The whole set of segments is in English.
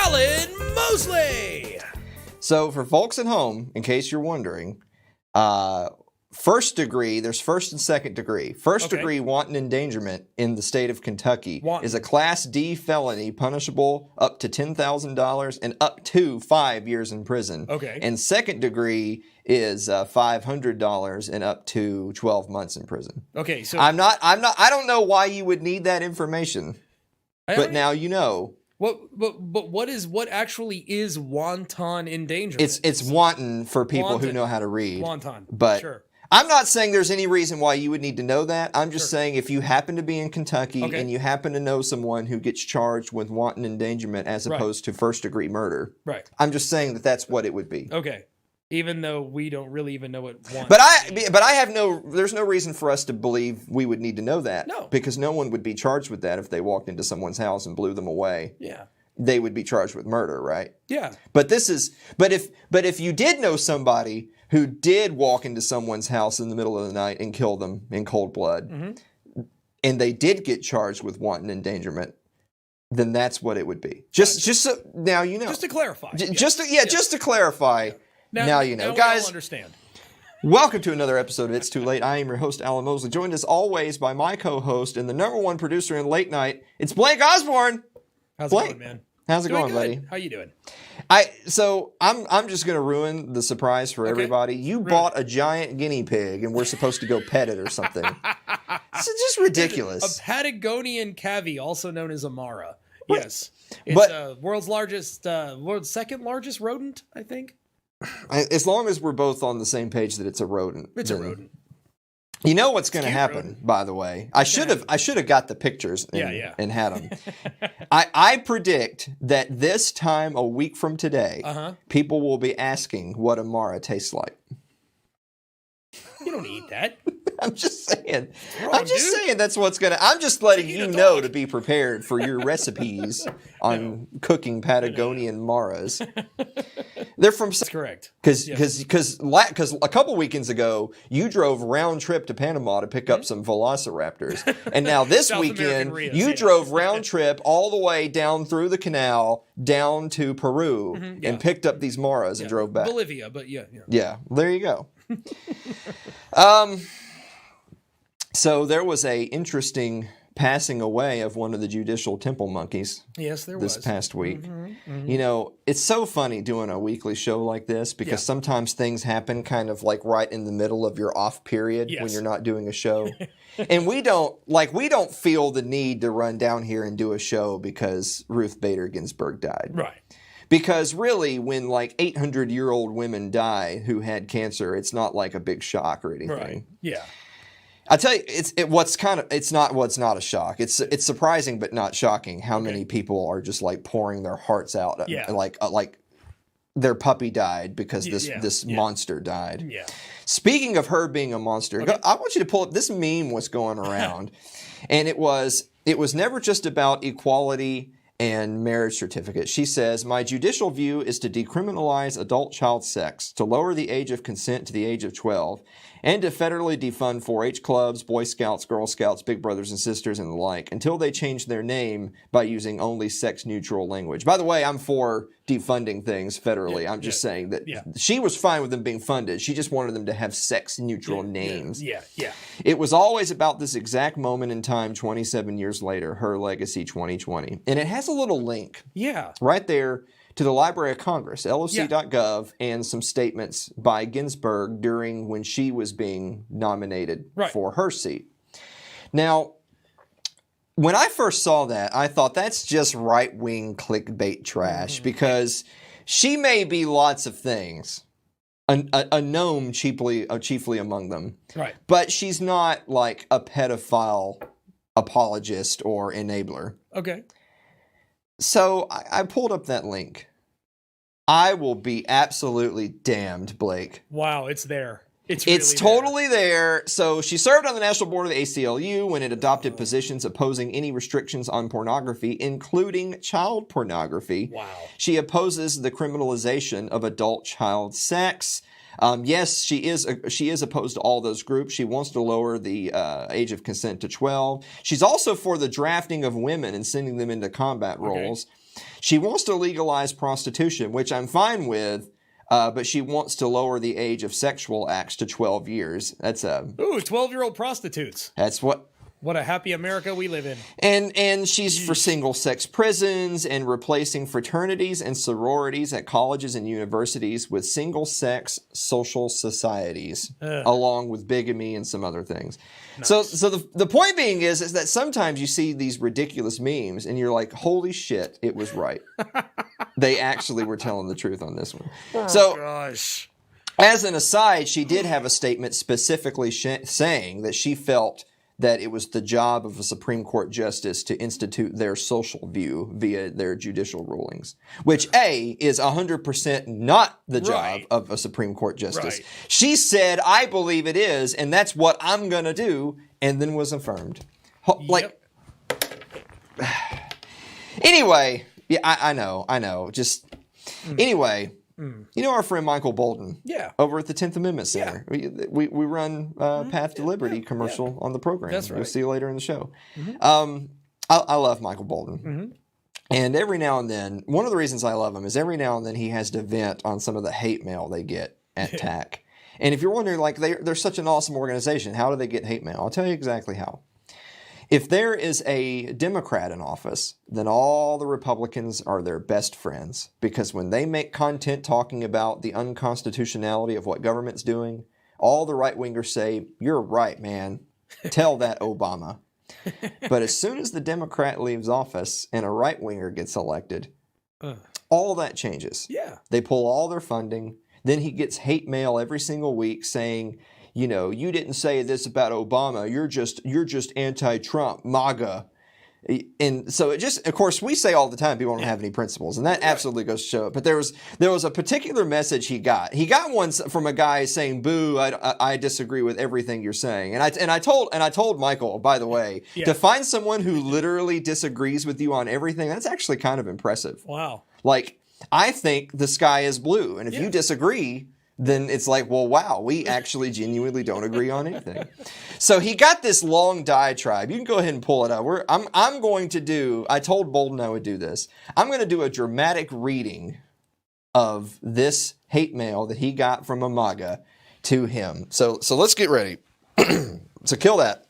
Alan Mosley. So for folks at home, in case you're wondering, first degree, there's first and second degree. First degree wanton endangerment in the state of Kentucky is a Class D felony punishable up to $10,000 and up to 5 years in prison. Okay. And second degree is $500 and up to 12 months in prison. Okay, so I don't know why you would need that information, but now you know. What actually is wanton endangerment? It's wanton for people who know how to read. Wanton. But sure. I'm not saying there's any reason why you would need to know that. I'm just saying if you happen to be in Kentucky and you happen to know someone who gets charged with wanton endangerment as opposed to first degree murder. Right. I'm just saying that that's what it would be. Okay. Even though we don't really even know what wanton But I have there's no reason for us to believe we would need to know that. No. Because no one would be charged with that if they walked into someone's house and blew them away. Yeah. They would be charged with murder, right? Yeah. But if you did know somebody who did walk into someone's house in the middle of the night and kill them in cold blood, and they did get charged with wanton endangerment, then that's what it would be. Just so now you know. Just to clarify. Just to clarify. Now you know. Now Guys, we all understand. Welcome to another episode of It's Too Late. I am your host, Alan Mosley, joined as always by my co-host and the #1 producer in late night. It's Blake Osborne. How's it going, man? How's it going, buddy? How you doing? So I'm just gonna ruin the surprise for everybody. You bought a giant guinea pig and we're supposed to go pet it or something. It's just ridiculous. A Patagonian cavy, also known as Amara. What? Yes. It's world's second largest rodent, I think. As long as we're both on the same page that it's a rodent. It's a rodent. You know what's going to happen, by the way. I should have got the pictures and had them. I predict that this time a week from today, people will be asking what Amara tastes like. You don't eat that. I'm just saying. Saying that's what's going to. I'm just letting you know to be prepared for your recipes on cooking Patagonian Maras. They're from. That's correct. Because a couple weekends ago you drove round trip to Panama to pick up some velociraptors, and now this weekend you drove round trip all the way down through the canal down to Peru and picked up these Maras and drove back. Bolivia, but yeah. Yeah, there you go. So there was a interesting passing away of one of the judicial temple monkeys. Yes, there was. This past week. You know, it's so funny doing a weekly show like this because sometimes things happen kind of like right in the middle of your off period when you're not doing a show. And we don't feel the need to run down here and do a show because Ruth Bader Ginsburg died. Right. Because really, when like 800-year-old women die who had cancer, it's not like a big shock or anything. Right. Yeah. I tell you, it's not a shock. It's surprising but not shocking how many people are just like pouring their hearts out. Like their puppy died because this monster died. Yeah. Speaking of her being a monster, I want you to pull up this meme was going around, and it was never just about equality and marriage certificate. She says, "My judicial view is to decriminalize adult child sex, to lower the age of consent to the age of 12, and to federally defund 4-H clubs, Boy Scouts, Girl Scouts, Big Brothers and Sisters, and the like, until they change their name by using only sex-neutral language." By the way, I'm for defunding things federally. I'm just saying that she was fine with them being funded. She just wanted them to have sex-neutral names. Yeah. It was always about this exact moment in time 27 years later, her legacy 2020. And it has a little link right there to the Library of Congress, LOC.gov, and some statements by Ginsburg during when she was being nominated for her seat. Now, when I first saw that, I thought that's just right-wing clickbait trash because she may be lots of things, a gnome chiefly among them, but she's not like a pedophile apologist or enabler. Okay. So I pulled up that link. I will be absolutely damned, Blake. Wow, it's there. It's totally there. So she served on the national board of the ACLU when it adopted positions opposing any restrictions on pornography, including child pornography. Wow. She opposes the criminalization of adult child sex. Yes, she is opposed to all those groups. She wants to lower the age of consent to 12. She's also for the drafting of women and sending them into combat roles. She wants to legalize prostitution, which I'm fine with, but she wants to lower the age of sexual acts to 12 years. That's a... Ooh, 12-year-old prostitutes. That's what... What a happy America we live in. And she's for single-sex prisons and replacing fraternities and sororities at colleges and universities with single-sex social societies, along with bigamy and some other things. Nice. So the point being is that sometimes you see these ridiculous memes and you're like, holy shit, it was right. They actually were telling the truth on this one. Oh, gosh. As an aside, she did have a statement specifically saying that she felt that it was the job of a Supreme Court justice to institute their social view via their judicial rulings, which A, is 100% not the job of a Supreme Court justice. Right. She said, I believe it is, and that's what I'm going to do, and then was affirmed. Like, anyway, yeah, I know. Just, anyway... You know our friend Michael Bolden? Yeah. Over at the 10th Amendment Center. Yeah. We run Path to Liberty commercial on the program. That's right. We'll see you later in the show. I love Michael Bolden. And every now and then, one of the reasons I love him is every now and then he has to vent on some of the hate mail they get at TAC. And if you're wondering, like, they're such an awesome organization, how do they get hate mail? I'll tell you exactly how. If there is a Democrat in office, then all the Republicans are their best friends, because when they make content talking about the unconstitutionality of what government's doing, all the right-wingers say, you're right, man. Tell that Obama. But as soon as the Democrat leaves office and a right-winger gets elected, all that changes. Yeah. They pull all their funding. Then he gets hate mail every single week saying, you know, you didn't say this about Obama. You're just anti-Trump, MAGA. And so it just, of course, we say all the time people don't have any principles, and that absolutely goes to show it. But there was a particular message he got. He got one from a guy saying, "Boo, I disagree with everything you're saying." And I told Michael, by the way, to find someone who literally disagrees with you on everything, that's actually kind of impressive. Wow. Like, I think the sky is blue, and if you disagree, then it's like, well, wow, we actually genuinely don't agree on anything. So he got this long diatribe. You can go ahead and pull it up. I'm going to do, I told Bolden I would do this. I'm going to do a dramatic reading of this hate mail that he got from a MAGA to him. So let's get ready. So kill that.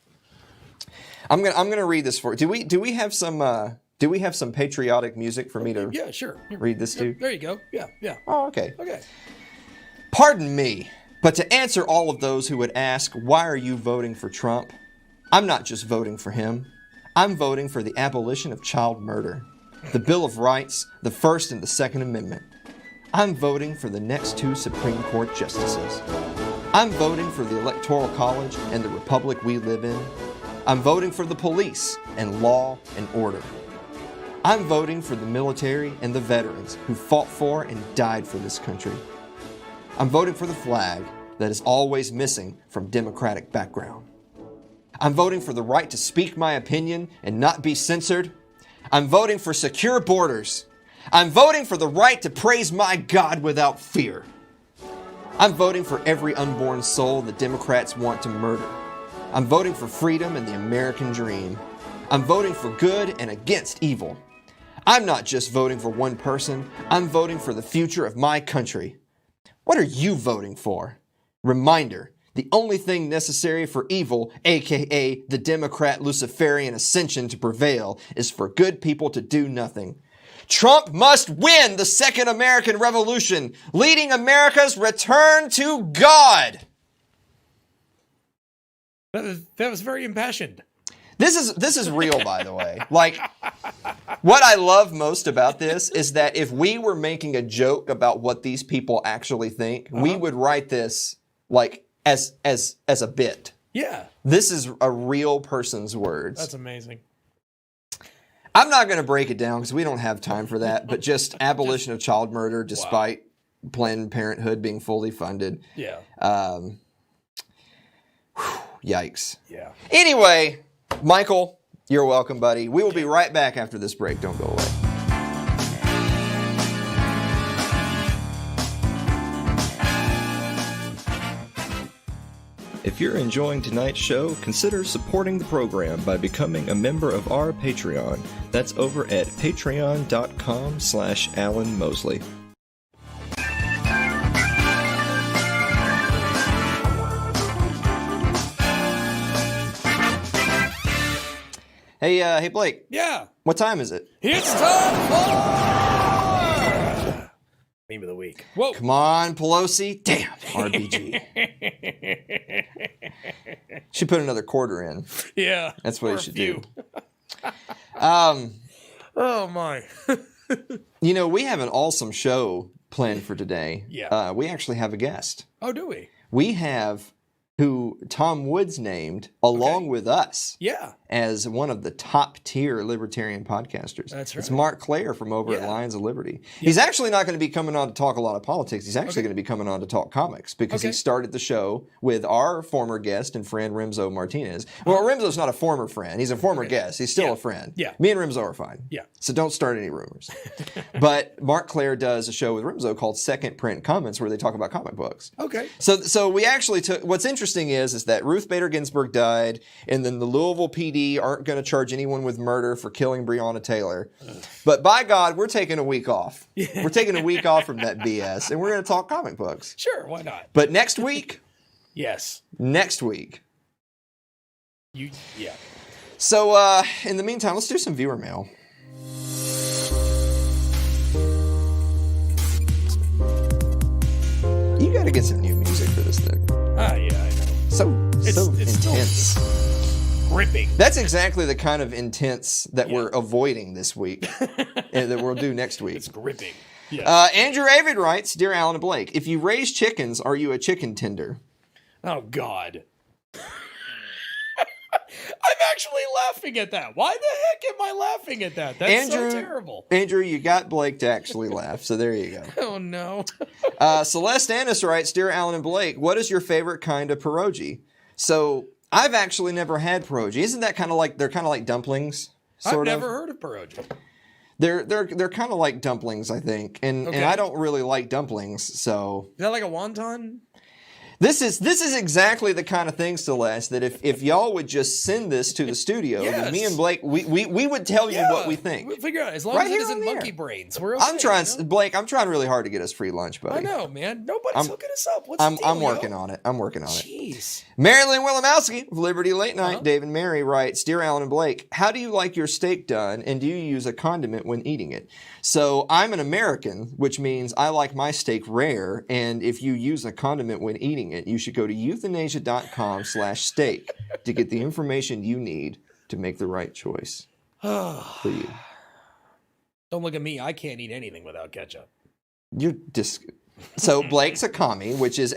I'm gonna read this for you. Do we have some patriotic music for me to read this to? There you go. Yeah. Oh, okay. Okay. Pardon me, but to answer all of those who would ask, why are you voting for Trump? I'm not just voting for him. I'm voting for the abolition of child murder, the Bill of Rights, the First and the Second Amendment. I'm voting for the next 2 Supreme Court justices. I'm voting for the Electoral College and the republic we live in. I'm voting for the police and law and order. I'm voting for the military and the veterans who fought for and died for this country. I'm voting for the flag that is always missing from Democratic background. I'm voting for the right to speak my opinion and not be censored. I'm voting for secure borders. I'm voting for the right to praise my God without fear. I'm voting for every unborn soul the Democrats want to murder. I'm voting for freedom and the American dream. I'm voting for good and against evil. I'm not just voting for one person. I'm voting for the future of my country. What are you voting for? Reminder, the only thing necessary for evil, aka the Democrat Luciferian ascension to prevail, is for good people to do nothing. Trump must win the Second American Revolution, leading America's return to God. That was very impassioned. This is real, by the way. Like, what I love most about this is that if we were making a joke about what these people actually think, we would write this like as a bit. Yeah. This is a real person's words. That's amazing. I'm not going to break it down because we don't have time for that, but just abolition of child murder despite Planned Parenthood being fully funded. Yeah. Yikes. Yeah. Anyway, Michael, you're welcome, buddy. We will be right back after this break. Don't go away. If If you're enjoying tonight's show, consider supporting the program by becoming a member of our Patreon. That's over at patreon.com/Alan Mosley. Hey, Blake. Yeah. What time is it? It's time for Meme of the Week. Whoa. Come on, Pelosi. Damn, RBG. Should put another quarter in. Yeah. That's what you should do. Oh, my. We have an awesome show planned for today. Yeah. We actually have a guest. Oh, do we? We have who Tom Woods named, along with us, as one of the top-tier libertarian podcasters. That's right. It's Marc Clair from over at Lions of Liberty. He's actually not going to be coming on to talk a lot of politics. He's actually going to be coming on to talk comics because he started the show with our former guest and friend, Remzo Martinez. Well, Remzo's not a former friend. He's a former guest. He's still a friend. Yeah. Me and Remzo are fine. Yeah. So don't start any rumors. But Marc Clair does a show with Remzo called Second Print Comments where they talk about comic books. Okay. So we actually took, what's interesting is that Ruth Bader Ginsburg died, and then the Louisville PD aren't going to charge anyone with murder for killing Breonna Taylor. But by God, we're taking a week off. We're taking a week off from that BS, and we're going to talk comic books. Sure, why not? But next week? Yes. Next week. Yeah. So in the meantime, let's do some viewer mail. You got to get some new music for this thing. Ah, yeah, I know. So It's intense. Gripping. That's exactly the kind of intense that we're avoiding this week and that we'll do next week. It's gripping. Yeah. Andrew Avid writes, Dear Alan and Blake, if you raise chickens, are you a chicken tender? Oh, God. I'm actually laughing at that. Why the heck am I laughing at that? That's so terrible. Andrew, you got Blake to actually laugh, so there you go. Oh, no. Celeste Annis writes, Dear Alan and Blake, what is your favorite kind of pierogi? So I've actually never had pierogi. Isn't that kind of like, they're kind of like dumplings? I've never heard of pierogi. They're kind of like dumplings, I think. And I don't really like dumplings, so. Is that like a wonton? This is exactly the kind of thing, Celeste, that if y'all would just send this to the studio, then me and Blake, we would tell you what we think. We'll figure out. As long as it isn't monkey brains, we're okay. Blake, I'm trying really hard to get us free lunch, buddy. I know, man. Nobody's hooking us up. What's the deal, I'm working on it. Jeez. Marilyn Wilimowski of Liberty Late Night, Dave and Mary writes, Dear Alan and Blake, how do you like your steak done, and do you use a condiment when eating it? So I'm an American, which means I like my steak rare, and if you use a condiment when eating it, you should go to euthanasia.com/steak to get the information you need to make the right choice. Please. Don't look at me. I can't eat anything without ketchup. So Blake's a commie, which is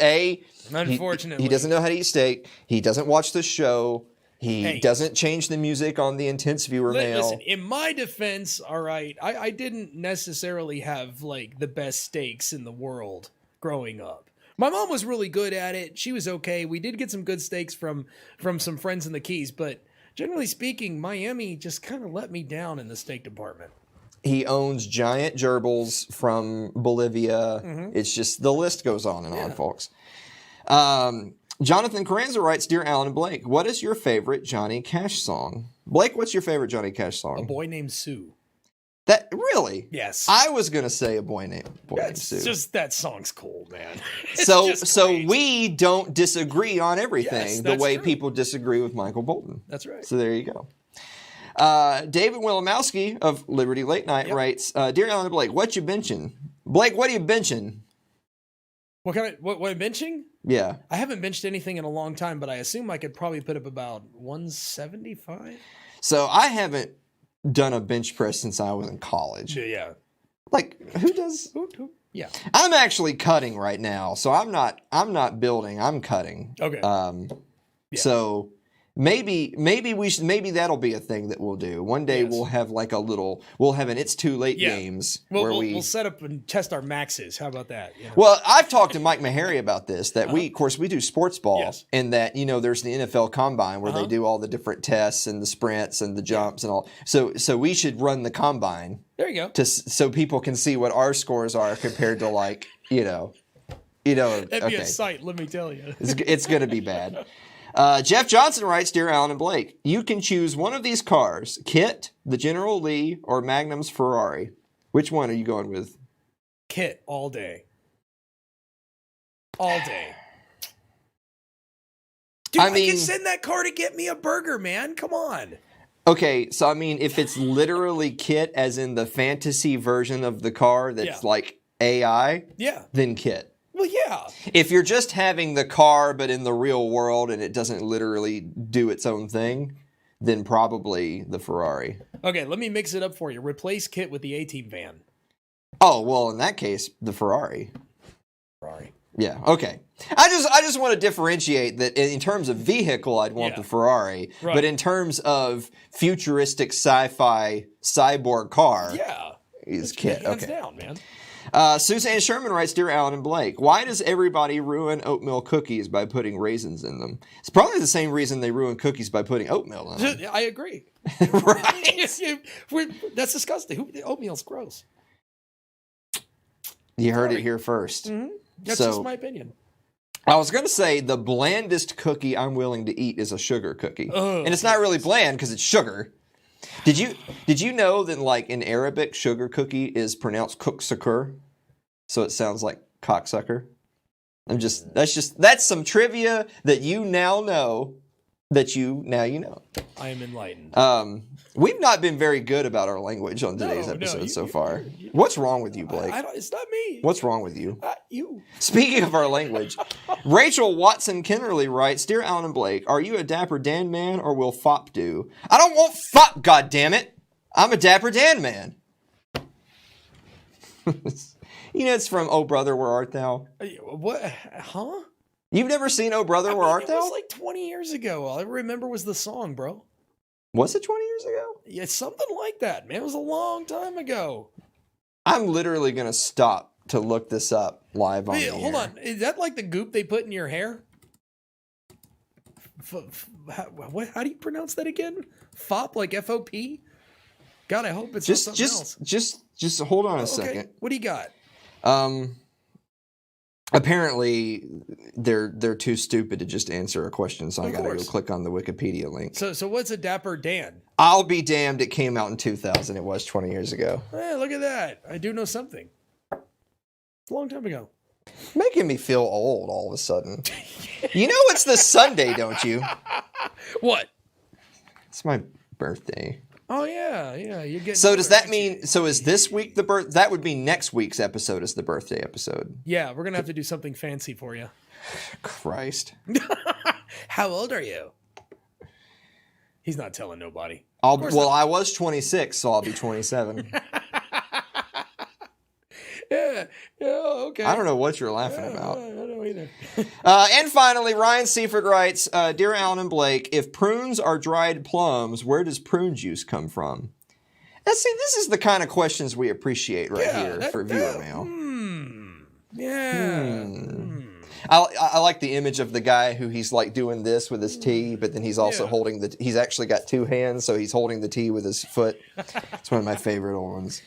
unfortunately, he doesn't know how to eat steak. He doesn't watch the show. He doesn't change the music on the intense viewer mail. Listen, in my defense, all right, I didn't necessarily have like the best steaks in the world growing up. My mom was really good at it. She was okay. We did get some good steaks from some friends in the Keys, but generally speaking, Miami just kind of let me down in the steak department. He owns giant gerbils from Bolivia. It's just, the list goes on and on, folks. Jonathan Carranza writes, Dear Alan and Blake, what is your favorite Johnny Cash song? Blake, what's your favorite Johnny Cash song? A Boy Named Sue. That really? Yes. I was gonna say a boy named Sue. Just that song's cool, man. So we don't disagree on everything the way people disagree with Michael Bolton. That's right. So there you go. David Wilimowski of Liberty Late Night writes, Dear Alan and Blake, what you benching? Blake, what are you benching? What I'm benching? Yeah. I haven't benched anything in a long time, but I assume I could probably put up about 175. So I haven't done a bench press since I was in college. Yeah. Like, who does? Yeah. I'm actually cutting right now, so I'm not building. I'm cutting. Okay. So maybe that'll be a thing that we'll do. One day we'll have we'll have an It's Too Late games where we'll set up and test our maxes. How about that? You know? Well, I've talked to Mike Meharry about this, that we do sports ball, and that, there's the NFL Combine where they do all the different tests and the sprints and the jumps and all. So we should run the Combine. There you go. So people can see what our scores are compared to that'd be a sight, let me tell you. It's going to be bad. Jeff Johnson writes, Dear Alan and Blake, you can choose one of these cars, Kit, the General Lee, or Magnum's Ferrari. Which one are you going with? Kit, all day. All day. Dude, I can send that car to get me a burger, man. Come on. Okay, so I mean, if it's literally Kit, as in the fantasy version of the car that's like AI, then Kit. Well, yeah. If you're just having the car, but in the real world, and it doesn't literally do its own thing, then probably the Ferrari. Okay, let me mix it up for you. Replace Kit with the A-Team van. Oh, well, in that case, the Ferrari. Ferrari. Yeah, okay. I just want to differentiate that in terms of vehicle, I'd want the Ferrari. Right. But in terms of futuristic sci-fi cyborg car, is Kit. Hands down, man. Suzanne Sherman writes, Dear Alan and Blake, why does everybody ruin oatmeal cookies by putting raisins in them? It's probably the same reason they ruin cookies by putting oatmeal in them. I agree. Right? That's disgusting. Oatmeal's gross. You heard it here first. Mm-hmm. That's just my opinion. I was going to say the blandest cookie I'm willing to eat is a sugar cookie. And it's not really bland because it's sugar. Did you know that like in Arabic, sugar cookie is pronounced kuksakur? So it sounds like cocksucker. That's some trivia that you now know that you know. I am enlightened. We've not been very good about our language on today's episode so far. What's wrong with you, Blake? It's not me. What's wrong with you? You. Speaking of our language, Rachel Watson Kennerly writes, Dear Alan and Blake, are you a Dapper Dan man or will Fop do? I don't want Fop, goddammit. I'm a Dapper Dan man. You know, it's from Oh Brother, Where Art Thou? What? Huh? You've never seen Oh Brother, Where Art Thou? It was like 20 years ago. All I remember was the song, bro. Was it 20 years ago? Yeah, something like that, man. It was a long time ago. I'm literally going to stop to look this up live on the air. Hold on. Is that like the goop they put in your hair? How do you pronounce that again? Fop, like F-O-P? God, I hope it's something else. Just hold on a second. What do you got? Apparently, they're too stupid to just answer a question, so I got to go click on the Wikipedia link. So what's a Dapper Dan? I'll be damned, it came out in 2000. It was 20 years ago. Hey, look at that. I do know something. It's a long time ago. Making me feel old all of a sudden. You know it's this Sunday, don't you? What? It's my birthday. Oh, yeah. You're getting. So does that mean, so is this week the birth? That would be next week's episode is the birthday episode. Yeah, we're going to have to do something fancy for you. Christ. How old are you? He's not telling nobody. I was 26, so I'll be 27. Yeah, okay. I don't know what you're laughing about. I don't know either. And finally, Ryan Seaford writes, Dear Alan and Blake, if prunes are dried plums, where does prune juice come from? Now, see, this is the kind of questions we appreciate here for viewer mail. I like the image of the guy who he's like doing this with his tea, but then he's also holding he's actually got two hands, so he's holding the tea with his foot. It's one of my favorite ones.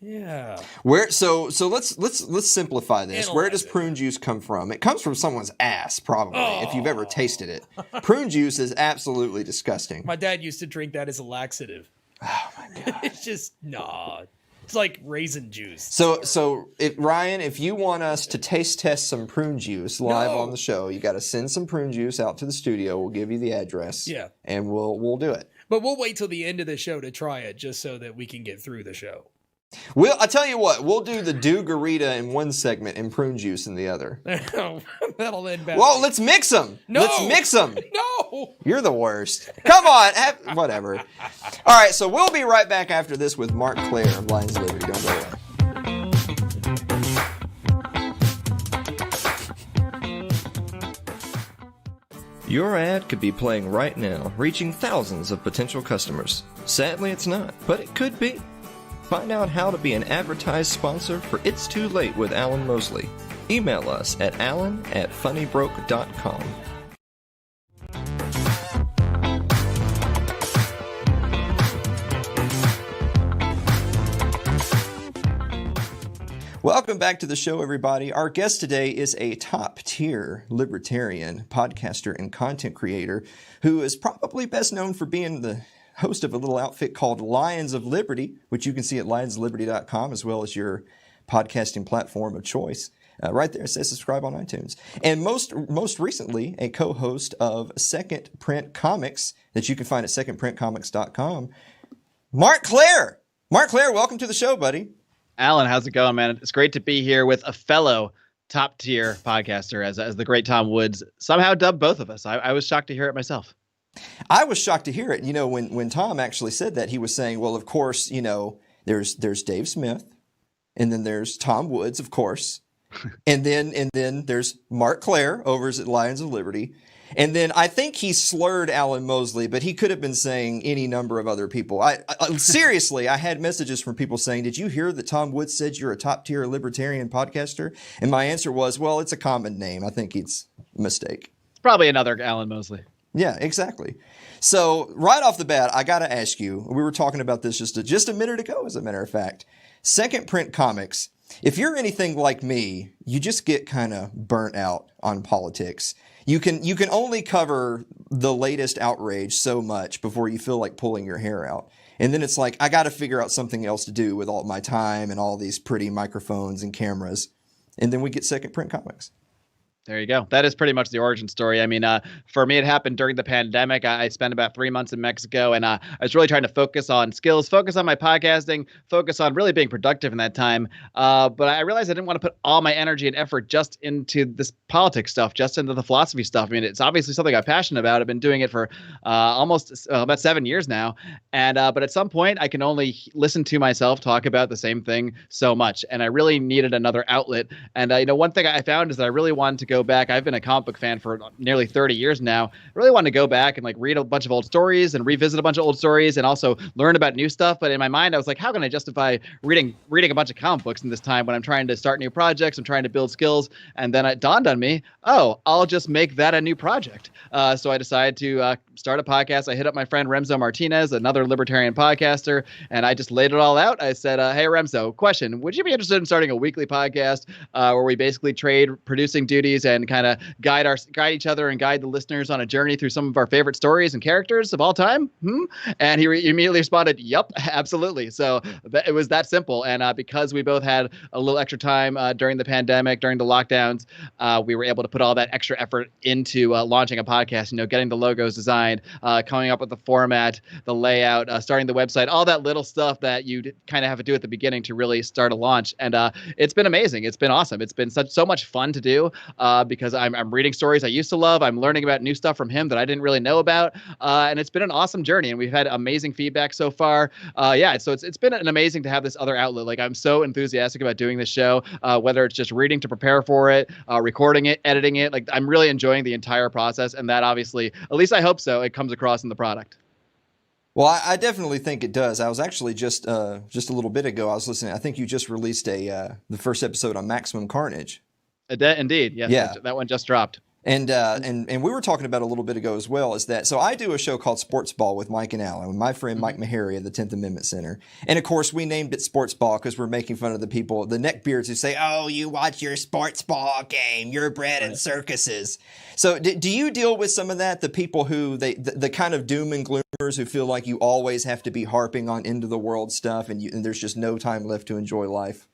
Yeah. So let's simplify this. Where does prune juice come from? It comes from someone's ass, probably, if you've ever tasted it. Prune juice is absolutely disgusting. My dad used to drink that as a laxative. Oh my god. It's just it's like raisin juice. So Ryan, if you want us to taste test some prune juice live on the show, you got to send some prune juice out to the studio. We'll give you the address. Yeah. And we'll do it. But we'll wait till the end of the show to try it, just so that we can get through the show. I tell you what, we'll do the Garita in one segment and prune juice in the other. That'll end bad. Well, let's mix them. No. Let's mix them. No. You're the worst. Come on. Whatever. All right, so we'll be right back after this with Marc Clair of Lions Liberty. Don't go away. Your ad could be playing right now, reaching thousands of potential customers. Sadly, it's not, but it could be. Find out how to be an advertised sponsor for It's Too Late with Alan Mosley. Email us at alan@funnybroke.com. Welcome back to the show, everybody. Our guest today is a top-tier libertarian podcaster and content creator who is probably best known for being the host of a little outfit called Lions of Liberty, which you can see at lionsliberty.com, as well as your podcasting platform of choice. Right there, it says subscribe on iTunes. And most recently, a co-host of Second Print Comics that you can find at secondprintcomics.com, Marc Clair. Marc Clair, welcome to the show, buddy. Alan, how's it going, man? It's great to be here with a fellow top-tier podcaster, as the great Tom Woods somehow dubbed both of us. I was shocked to hear it myself. I was shocked to hear it. You know, when Tom actually said that, he was saying, well, of course, you know, there's Dave Smith, and then there's Tom Woods, of course, and then there's Marc Clair over at Lions of Liberty. And then I think he slurred Alan Mosley, but he could have been saying any number of other people. Seriously, I had messages from people saying, did you hear that Tom Woods said you're a top-tier libertarian podcaster? And my answer was, well, it's a common name. I think it's a mistake. It's probably another Alan Mosley. Yeah, exactly. So right off the bat, I got to ask you, we were talking about this just a minute ago, as a matter of fact. Second Print Comics, if you're anything like me, you just get kind of burnt out on politics. You can only cover the latest outrage so much before you feel like pulling your hair out. And then it's like, I got to figure out something else to do with all my time and all these pretty microphones and cameras. And then we get Second Print Comics. There you go. That is pretty much the origin story. I mean, for me, it happened during the pandemic. I spent about 3 months in Mexico, and I was really trying to focus on skills, focus on my podcasting, focus on really being productive in that time. But I realized I didn't want to put all my energy and effort just into this politics stuff, just into the philosophy stuff. I mean, it's obviously something I'm passionate about. I've been doing it for almost about 7 years now. And but at some point, I can only listen to myself talk about the same thing so much. And I really needed another outlet. And, one thing I found is that I really wanted to go back. I've been a comic book fan for nearly 30 years now. I really wanted to go back and read a bunch of old stories and revisit a bunch of old stories and also learn about new stuff. But in my mind, I was like, how can I justify reading a bunch of comic books in this time when I'm trying to start new projects, I'm trying to build skills? And then it dawned on me, I'll just make that a new project. So I decided to start a podcast. I hit up my friend Remzo Martinez, another libertarian podcaster, and I just laid it all out. I said, hey, Remzo, question, would you be interested in starting a weekly podcast where we basically trade producing duties and kind of guide each other and guide the listeners on a journey through some of our favorite stories and characters of all time? And he immediately responded, yep, absolutely. So it was that simple. And because we both had a little extra time during the pandemic, during the lockdowns, we were able to put all that extra effort into launching a podcast, getting the logos designed, coming up with the format, the layout, starting the website, all that little stuff that you kind of have to do at the beginning to really start a launch. And it's been amazing. It's been awesome. It's been so much fun to do because I'm reading stories I used to love. I'm learning about new stuff from him that I didn't really know about. And it's been an awesome journey. And we've had amazing feedback so far. So it's been amazing to have this other outlet. Like, I'm so enthusiastic about doing this show, whether it's just reading to prepare for it, recording it, editing it. Like, I'm really enjoying the entire process. And that obviously, at least I hope so, it comes across in the product. Well, I definitely think it does. I was actually just a little bit ago, I was listening. I think you just released the first episode on Maximum Carnage. Indeed. Yes, yeah. That one just dropped. And we were talking about a little bit ago as well, is that, so I do a show called Sports Ball with Mike and Alan, with my friend Mike Meharry of the 10th Amendment Center. And of course, we named it Sports Ball because we're making fun of the people, the neckbeards who say, oh, you watch your sports ball game, you're bred in circuses. So do you deal with some of that, the people who, the kind of doom and gloomers who feel like you always have to be harping on end of the world stuff and there's just no time left to enjoy life?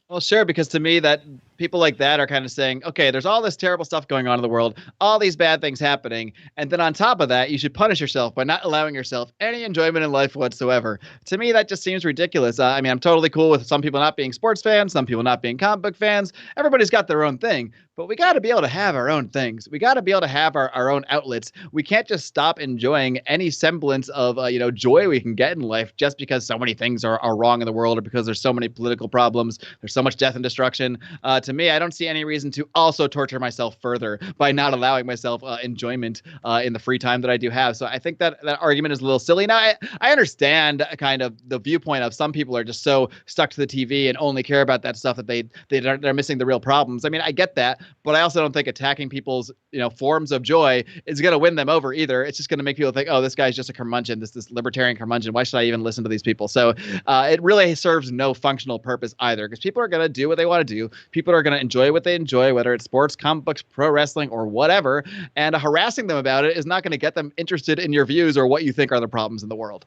Well, sure, because to me, that people like that are kind of saying, okay, there's all this terrible stuff going on in the world, all these bad things happening, and then on top of that, you should punish yourself by not allowing yourself any enjoyment in life whatsoever. To me, that just seems ridiculous. I mean, I'm totally cool with some people not being sports fans, some people not being comic book fans. Everybody's got their own thing, but we got to be able to have our own things. We got to be able to have our own outlets. We can't just stop enjoying any semblance of joy we can get in life just because so many things are wrong in the world or because there's so many political problems. There's so much death and destruction. To to me, I don't see any reason to also torture myself further by not allowing myself enjoyment in the free time that I do have. So I think that argument is a little silly. Now, I understand kind of the viewpoint of some people are just so stuck to the TV and only care about that stuff that they're missing the real problems. I mean, I get that, but I also don't think attacking people's forms of joy is going to win them over either. It's just going to make people think, oh, this guy's just a curmudgeon, this libertarian curmudgeon. Why should I even listen to these people? So it really serves no functional purpose either, because people are going to do what they want to do. People are going to enjoy what they enjoy, whether it's sports, comic books, pro wrestling, or whatever. And harassing them about it is not going to get them interested in your views or what you think are the problems in the world.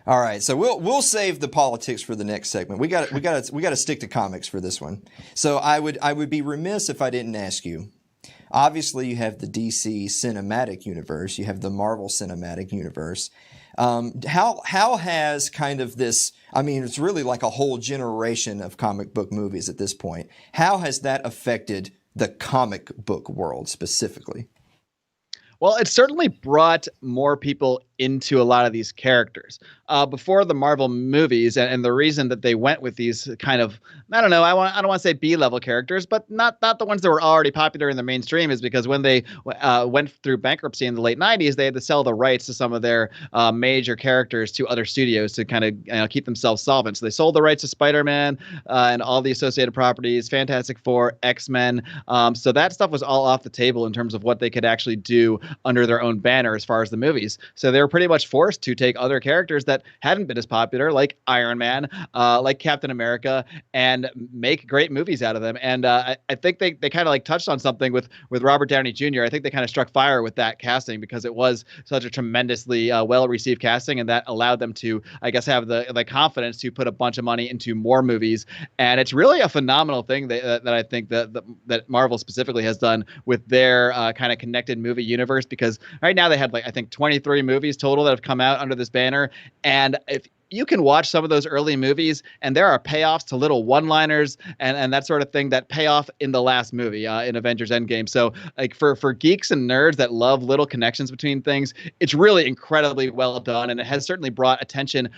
All right, so we'll save the politics for the next segment. We got to stick to comics for this one. So I would be remiss if I didn't ask you. Obviously, you have the DC cinematic universe. You have the Marvel cinematic universe. How has kind of this, I mean, it's really like a whole generation of comic book movies at this point. How has that affected the comic book world specifically? Well, it certainly brought more people into a lot of these characters. Before the Marvel movies, and the reason that they went with these kind of, I don't know, I don't want to say B-level characters, but not the ones that were already popular in the mainstream, is because when they went through bankruptcy in the late 90s, they had to sell the rights to some of their major characters to other studios to kind of keep themselves solvent. So they sold the rights to Spider-Man and all the associated properties, Fantastic Four, X-Men. So that stuff was all off the table in terms of what they could actually do under their own banner as far as the movies. So they were pretty much forced to take other characters that hadn't been as popular, like Iron Man, like Captain America, and make great movies out of them. And I think they kind of like touched on something with Robert Downey Jr. I think they kind of struck fire with that casting because it was such a tremendously well-received casting, and that allowed them to, I guess, have the confidence to put a bunch of money into more movies. And it's really a phenomenal thing that I think that Marvel specifically has done with their kind of connected movie universe, because right now they had, like, I think 23 movies total that have come out under this banner. And if you can watch some of those early movies, and there are payoffs to little one-liners and that sort of thing that pay off in the last movie, in Avengers Endgame. So, like, for geeks and nerds that love little connections between things, it's really incredibly well done, and it has certainly brought attention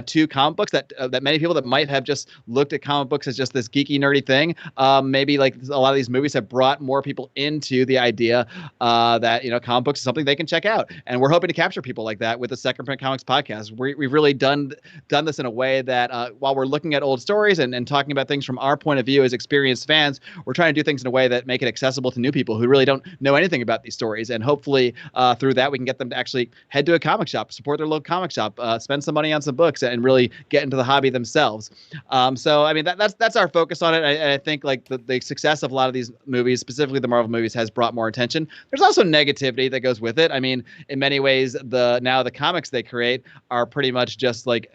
to comic books that many people that might have just looked at comic books as just this geeky, nerdy thing. Maybe like a lot of these movies have brought more people into the idea that comic books is something they can check out, and we're hoping to capture people like that with the Second Print Comics podcast. We've really done this in a way that while we're looking at old stories and talking about things from our point of view as experienced fans, we're trying to do things in a way that make it accessible to new people who really don't know anything about these stories. And hopefully through that, we can get them to actually head to a comic shop, support their local comic shop, spend some money on some books, and really get into the hobby themselves. So, I mean, that's our focus on it. I think like the success of a lot of these movies, specifically the Marvel movies, has brought more attention. There's also negativity that goes with it. I mean, in many ways, the comics they create are pretty much just like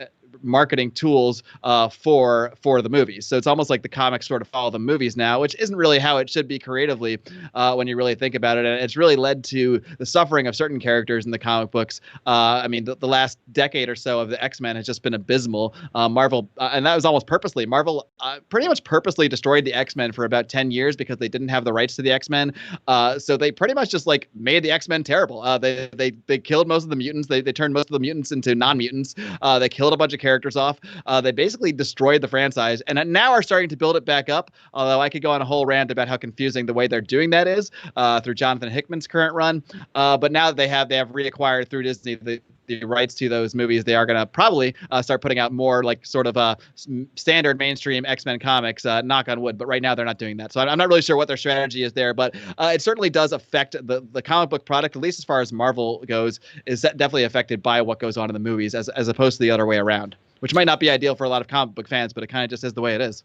marketing tools for the movies. So it's almost like the comics sort of follow the movies now, which isn't really how it should be creatively when you really think about it. And it's really led to the suffering of certain characters in the comic books. I mean, the last decade or so of the X-Men has just been abysmal. Marvel, and that was almost purposely. Marvel pretty much purposely destroyed the X-Men for about 10 years because they didn't have the rights to the X-Men. So they pretty much just like made the X-Men terrible. They killed most of the mutants. They turned most of the mutants into non-mutants. They killed a bunch of characters off. They basically destroyed the franchise, and now are starting to build it back up. Although I could go on a whole rant about how confusing the way they're doing that is through Jonathan Hickman's current run. But now that they have reacquired through Disney the rights to those movies, they are going to probably start putting out more like sort of standard mainstream X-Men comics, knock on wood. But right now they're not doing that. So I'm not really sure what their strategy is there, but it certainly does affect the comic book product, at least as far as Marvel goes, is definitely affected by what goes on in the movies as opposed to the other way around, which might not be ideal for a lot of comic book fans, but it kind of just is the way it is.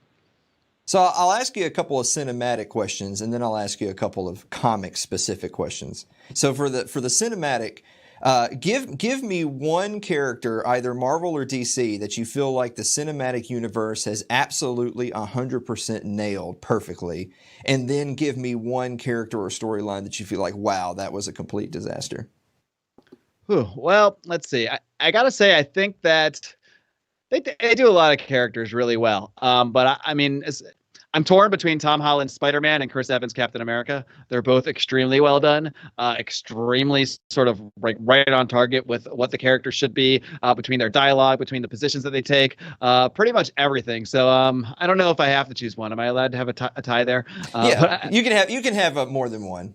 So I'll ask you a couple of cinematic questions, and then I'll ask you a couple of comic-specific questions. So for the cinematic, give me one character, either Marvel or DC, that you feel like the cinematic universe has absolutely 100% nailed perfectly, and then give me one character or storyline that you feel like, wow, that was a complete disaster. Well, let's see. I gotta say, I think that they do a lot of characters really well. But I mean, I'm torn between Tom Holland's Spider-Man and Chris Evans' Captain America. They're both extremely well done, extremely sort of right on target with what the character should be, between their dialogue, between the positions that they take, pretty much everything. So I don't know if I have to choose one. Am I allowed to have a tie there? Yeah, you can have more than one.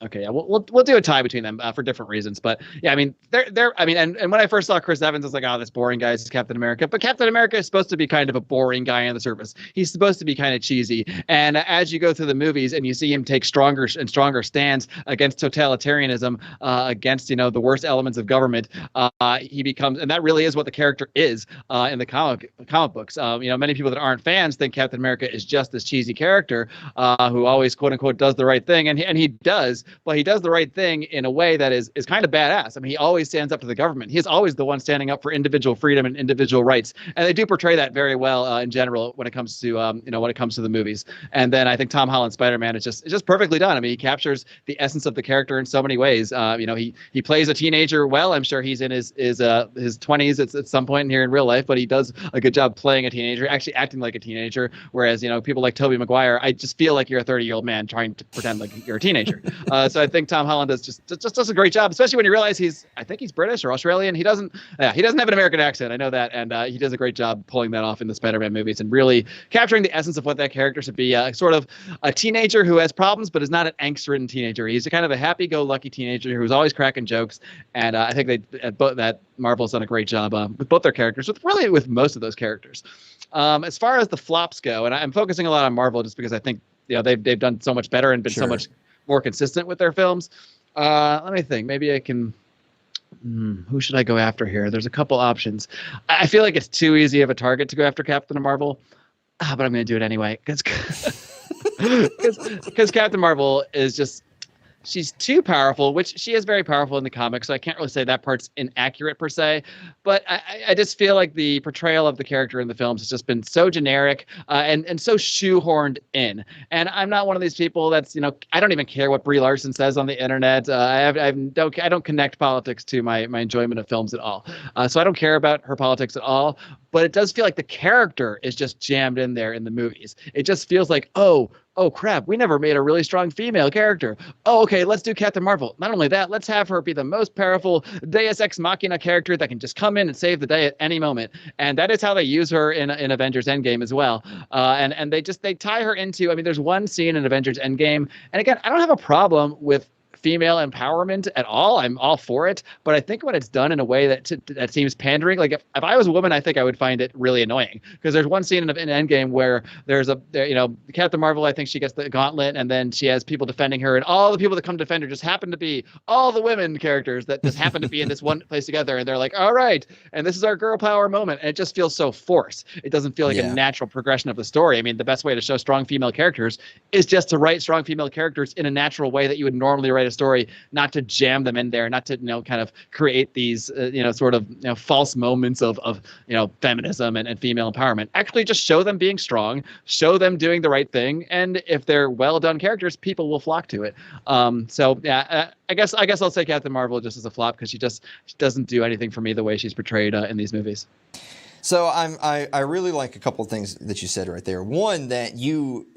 Okay, yeah, we'll do a tie between them for different reasons, but yeah, I mean, and when I first saw Chris Evans, I was like, oh, this boring guy is Captain America. But Captain America is supposed to be kind of a boring guy on the surface. He's supposed to be kind of cheesy, and as you go through the movies and you see him take stronger and stronger stands against totalitarianism, against the worst elements of government, he becomes, and that really is what the character is in the comic books. Many people that aren't fans think Captain America is just this cheesy character who always quote unquote does the right thing, and he does. But he does the right thing in a way that is kind of badass. I mean, he always stands up to the government. He's always the one standing up for individual freedom and individual rights, and they do portray that very well in general when it comes to the movies. And then I think Tom Holland's Spider-Man is just perfectly done. I mean, he captures the essence of the character in so many ways. He plays a teenager well. I'm sure he's in his 20s at some point here in real life, but he does a good job playing a teenager, actually acting like a teenager. Whereas people like Tobey Maguire, I just feel like you're a 30-year-old man trying to pretend like you're a teenager. So I think Tom Holland does does a great job, especially when you realize I think he's British or Australian. He doesn't have an American accent. I know that, and he does a great job pulling that off in the Spider-Man movies and really capturing the essence of what that character should be. Sort of a teenager who has problems, but is not an angst-ridden teenager. He's a kind of a happy-go-lucky teenager who's always cracking jokes, and I think that Marvel's done a great job with both their characters, with most of those characters. As far as the flops go, and I'm focusing a lot on Marvel just because I think they've done so much better and been so much more consistent with their films. Let me think. Maybe I can. Who should I go after here? There's a couple options. I feel like it's too easy of a target to go after Captain Marvel, but I'm going to do it anyway because Captain Marvel is just. She's too powerful, which she is very powerful in the comics, so I can't really say that part's inaccurate per se. But I just feel like the portrayal of the character in the films has just been so generic and so shoehorned in. And I'm not one of these people that's, I don't even care what Brie Larson says on the internet. I don't connect politics to my enjoyment of films at all. So I don't care about her politics at all. But it does feel like the character is just jammed in there in the movies. It just feels like, oh crap, we never made a really strong female character. Oh, okay, let's do Captain Marvel. Not only that, let's have her be the most powerful Deus Ex Machina character that can just come in and save the day at any moment. And that is how they use her in Avengers Endgame as well. And they tie her into, there's one scene in Avengers Endgame. And again, I don't have a problem with female empowerment at all. I'm all for it, but I think when it's done in a way that seems pandering, like if I was a woman, I think I would find it really annoying because there's one scene in Endgame where there's Captain Marvel, I think she gets the gauntlet and then she has people defending her, and all the people that come defend her just happen to be all the women characters that just happen to be in this one place together, and they're like, all right, and this is our girl power moment, and it just feels so forced. It doesn't feel like a natural progression of the story. The best way to show strong female characters is just to write strong female characters in a natural way that you would normally write a story, not to jam them in there, not to kind of create these false moments of feminism and female empowerment. Actually just show them being strong, show them doing the right thing, and if they're well done characters, people will flock to it. I guess I'll say Captain Marvel just as a flop because she doesn't do anything for me the way she's portrayed in these movies. So I really like a couple of things that you said right there. One, that you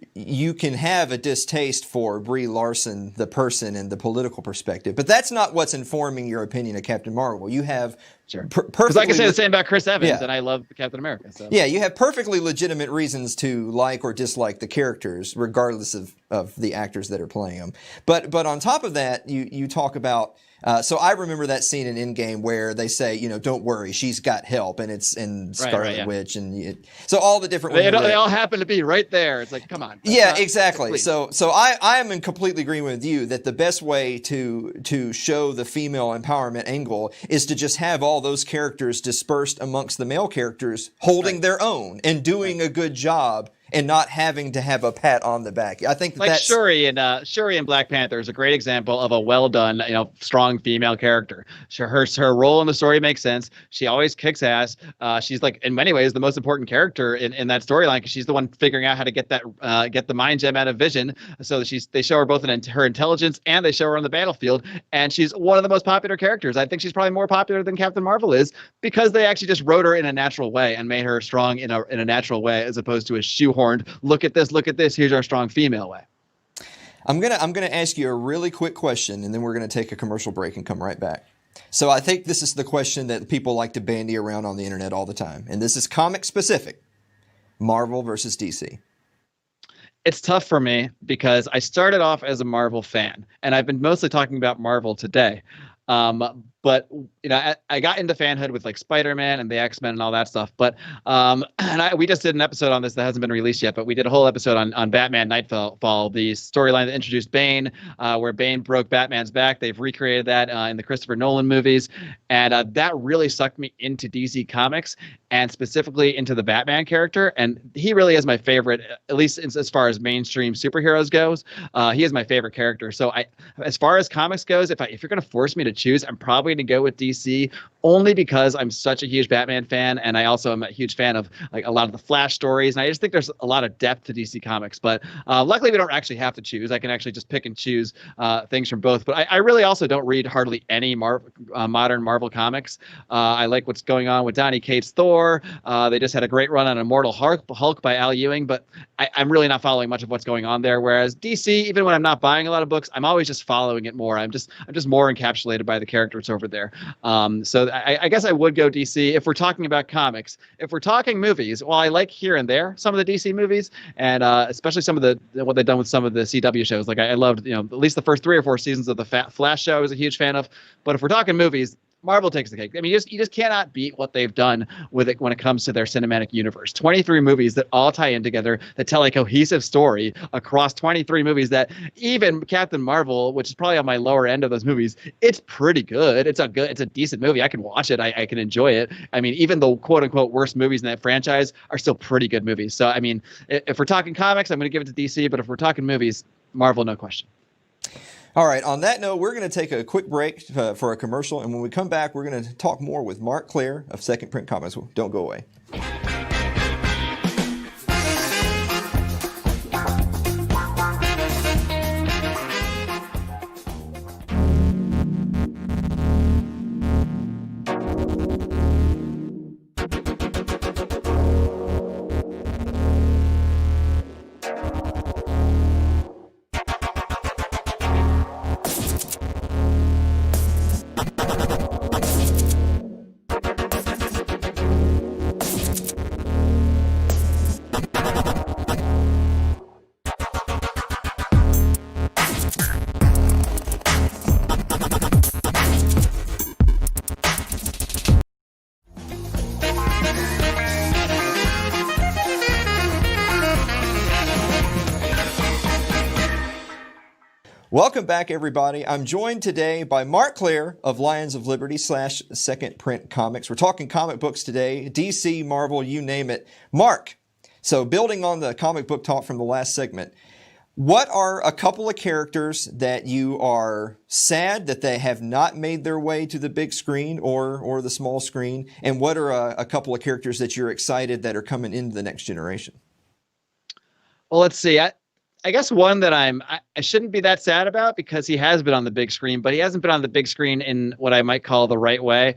can have a distaste for Brie Larson, the person and the political perspective, but that's not what's informing your opinion of Captain Marvel. You have because I can say the same about Chris Evans, and I love Captain America. So. Yeah, you have perfectly legitimate reasons to like or dislike the characters, regardless of the actors that are playing them. But on top of that, you talk about. So I remember that scene in Endgame where they say, don't worry, she's got help, and it's in Scarlet Witch, and so all the different. They all happen to be right there. It's like, come on. Yeah, exactly. So I am in complete agreement with you that the best way to show the female empowerment angle is to just have all those characters dispersed amongst the male characters, holding their own and doing a good job. And not having to have a pat on the back. I think that's Shuri in Black Panther is a great example of a well done, strong female character. Her role in the story makes sense. She always kicks ass. She's like in many ways the most important character in that storyline because she's the one figuring out how to get the mind gem out of Vision. So they show her both her intelligence and they show her on the battlefield, and she's one of the most popular characters. I think she's probably more popular than Captain Marvel is because they actually just wrote her in a natural way and made her strong in a natural way as opposed to a shoehorn shoehorned. Look at this. Here's our strong female way. I'm gonna ask you a really quick question, and then we're gonna take a commercial break and come right back. So I think this is the question that people like to bandy around on the internet all the time, and this is comic specific: Marvel versus DC. It's tough for me because I started off as a Marvel fan, and I've been mostly talking about Marvel today. But I got into fanhood with like Spider-Man and the X-Men and all that stuff. But we just did an episode on this that hasn't been released yet. But we did a whole episode on Batman Nightfall, the storyline that introduced Bane, where Bane broke Batman's back. They've recreated that in the Christopher Nolan movies, and that really sucked me into DC Comics and specifically into the Batman character. And he really is my favorite, at least as far as mainstream superheroes goes. He is my favorite character. So as far as comics goes, if you're going to force me to choose, I'm probably going to go with DC, only because I'm such a huge Batman fan, and I also am a huge fan of like a lot of the Flash stories, and I just think there's a lot of depth to DC Comics. But luckily, we don't actually have to choose. I can actually just pick and choose things from both. But I really also don't read hardly any modern Marvel comics. I like what's going on with Donny Cates' Thor. They just had a great run on Immortal Hulk by Al Ewing, but I'm really not following much of what's going on there. Whereas DC, even when I'm not buying a lot of books, I'm always just following it more. I'm just more encapsulated by the characters over there. So I guess I would go DC if we're talking about comics. If we're talking movies, well, I like here and there some of the DC movies, and especially some of what they've done with some of the CW shows. Like I loved, at least the first 3 or 4 seasons of the Flash show I was a huge fan of. But if we're talking movies, Marvel takes the cake. I mean, you just cannot beat what they've done with it when it comes to their cinematic universe. 23 movies that all tie in together, that tell a cohesive story across 23 movies that even Captain Marvel, which is probably on my lower end of those movies, it's pretty good. It's a decent movie. I can watch it. I can enjoy it. I mean, even the quote unquote worst movies in that franchise are still pretty good movies. So, I mean, if we're talking comics, I'm going to give it to DC, but if we're talking movies, Marvel, no question. All right, on that note, we're going to take a quick break for a commercial, and when we come back, we're going to talk more with Marc Clair of Second Print Comics. Don't go away. Welcome back, everybody. I'm joined today by Marc Clair of Lions of Liberty / Second Print Comics. We're talking comic books today, DC, Marvel, you name it. Marc, so building on the comic book talk from the last segment, what are a couple of characters that you are sad that they have not made their way to the big screen or the small screen? And what are a couple of characters that you're excited that are coming into the next generation? Well, let's see. I guess one that I shouldn't be that sad about because he has been on the big screen, but he hasn't been on the big screen in what I might call the right way,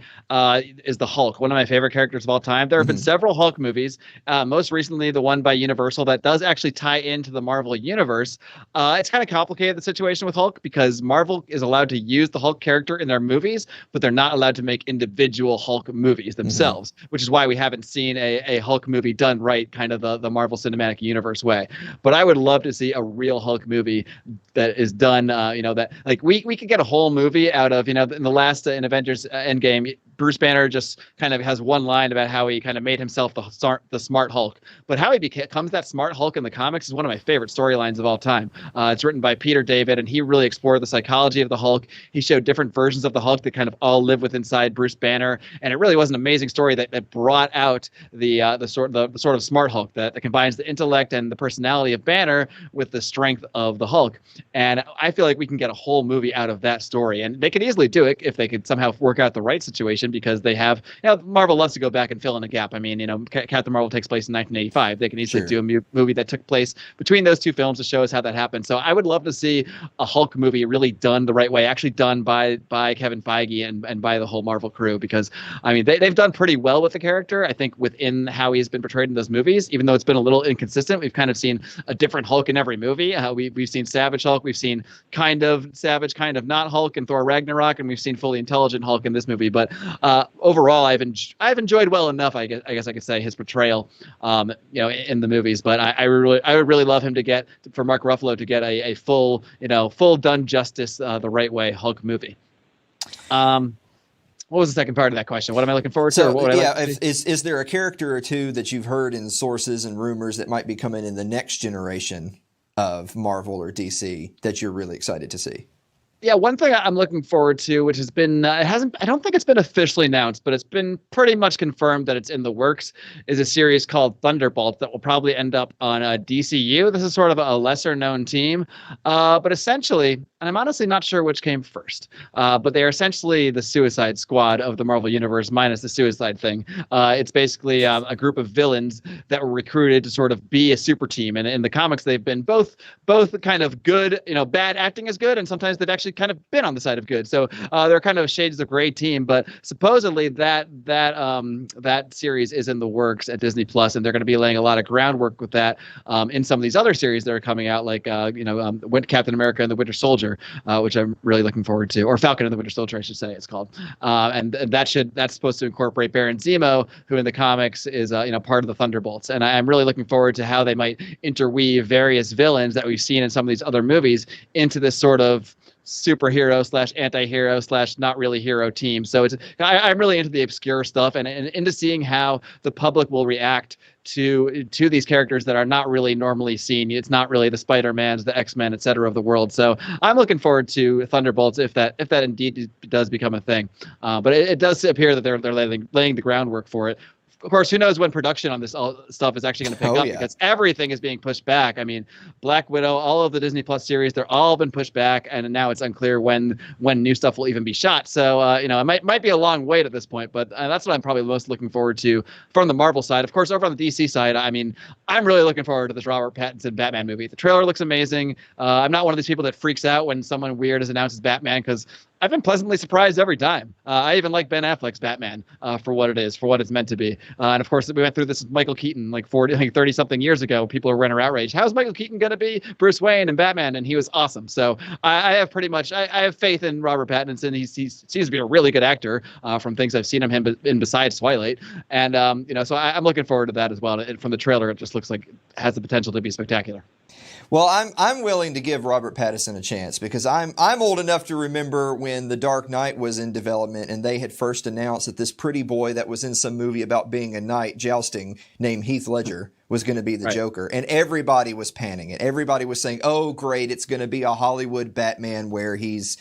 is the Hulk, one of my favorite characters of all time. There have been several Hulk movies, most recently the one by Universal that does actually tie into the Marvel universe. It's kind of complicated, the situation with Hulk, because Marvel is allowed to use the Hulk character in their movies, but they're not allowed to make individual Hulk movies themselves, which is why we haven't seen a Hulk movie done right, kind of the Marvel Cinematic Universe way. But I would love to see a real Hulk movie that is done, that like we could get a whole movie out of, in the last in Avengers Endgame, Bruce Banner just kind of has one line about how he kind of made himself the smart Hulk. But how he becomes that smart Hulk in the comics is one of my favorite storylines of all time. It's written by Peter David, and he really explored the psychology of the Hulk. He showed different versions of the Hulk that kind of all live within inside Bruce Banner, and it really was an amazing story that brought out the sort of smart Hulk that combines the intellect and the personality of Banner with the strength of the Hulk. And I feel like we can get a whole movie out of that story, and they could easily do it if they could somehow work out the right situation. conversation because they have, Marvel loves to go back and fill in a gap. I mean, Captain Marvel takes place in 1985. They can easily do a movie that took place between those two films to show us how that happened. So I would love to see a Hulk movie really done the right way, actually done by Kevin Feige and by the whole Marvel crew, because I mean they've done pretty well with the character. I think within how he's been portrayed in those movies, even though it's been a little inconsistent, we've kind of seen a different Hulk in every movie. We've seen Savage Hulk, we've seen kind of savage, kind of not Hulk in Thor Ragnarok, and we've seen fully intelligent Hulk in this movie. But overall, I've enjoyed well enough, I guess I could say, his portrayal, in the movies. But I would really love him for Mark Ruffalo to get a full done justice the right way Hulk movie. What was the second part of that question? What am I looking forward to? Is there a character or two that you've heard in sources and rumors that might be coming in the next generation of Marvel or DC that you're really excited to see? Yeah, one thing I'm looking forward to, which has been, I don't think it's been officially announced, but it's been pretty much confirmed that it's in the works, is a series called Thunderbolts that will probably end up on DCU. This is sort of a lesser known team, but essentially, and I'm honestly not sure which came first, but they are essentially the Suicide Squad of the Marvel Universe minus the suicide thing. It's basically a group of villains that were recruited to sort of be a super team. And in the comics, they've been both kind of good, bad acting is good, and sometimes they've actually kind of been on the side of good. So they're kind of shades of gray team, but supposedly that series is in the works at Disney Plus, and they're going to be laying a lot of groundwork with that in some of these other series that are coming out, like Captain America and the Winter Soldier, which I'm really looking forward to, or Falcon and the Winter Soldier, I should say it's called. And that's supposed to incorporate Baron Zemo, who in the comics is part of the Thunderbolts. And I'm really looking forward to how they might interweave various villains that we've seen in some of these other movies into this sort of superhero / anti-hero / not really hero team. So I'm really into the obscure stuff and into seeing how the public will react to these characters that are not really normally seen. It's not really the Spider-Mans, the X-Men, etc. of the world. So I'm looking forward to Thunderbolts if that indeed does become a thing. But it does appear that they're laying the groundwork for it. Of course, who knows when production on this stuff is actually going to pick up, because everything is being pushed back. I mean, Black Widow, all of the Disney Plus series, they're all been pushed back, and now it's unclear when new stuff will even be shot. So, it might be a long wait at this point, but that's what I'm probably most looking forward to from the Marvel side. Of course, over on the DC side, I mean, I'm really looking forward to this Robert Pattinson Batman movie. The trailer looks amazing. I'm not one of these people that freaks out when someone weird is announced as Batman, because I've been pleasantly surprised every time. I even like Ben Affleck's Batman for what it is, for what it's meant to be. And of course, we went through this with Michael Keaton like 30 something years ago. People were outraged. How's Michael Keaton going to be Bruce Wayne and Batman? And he was awesome. So I have faith in Robert Pattinson. He seems to be a really good actor from things I've seen him in besides Twilight. And, so I'm looking forward to that as well. And from the trailer, it just looks like it has the potential to be spectacular. Well, I'm willing to give Robert Pattinson a chance, because I'm old enough to remember when The Dark Knight was in development and they had first announced that this pretty boy that was in some movie about being a knight jousting named Heath Ledger was going to be the Joker. And everybody was panning it. Everybody was saying, oh, great, it's going to be a Hollywood Batman where he's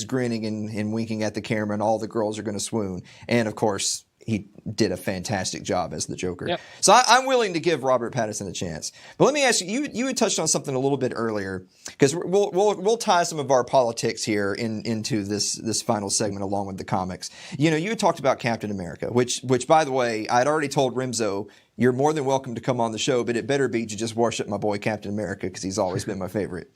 grinning and winking at the camera and all the girls are going to swoon. And of course, he did a fantastic job as the Joker. Yep. So I'm willing to give Robert Pattinson a chance. But let me ask you, you had touched on something a little bit earlier, because we'll tie some of our politics here into this final segment along with the comics. You had talked about Captain America, which by the way, I'd already told Rimzo, you're more than welcome to come on the show, but it better be to just worship my boy Captain America, because he's always been my favorite.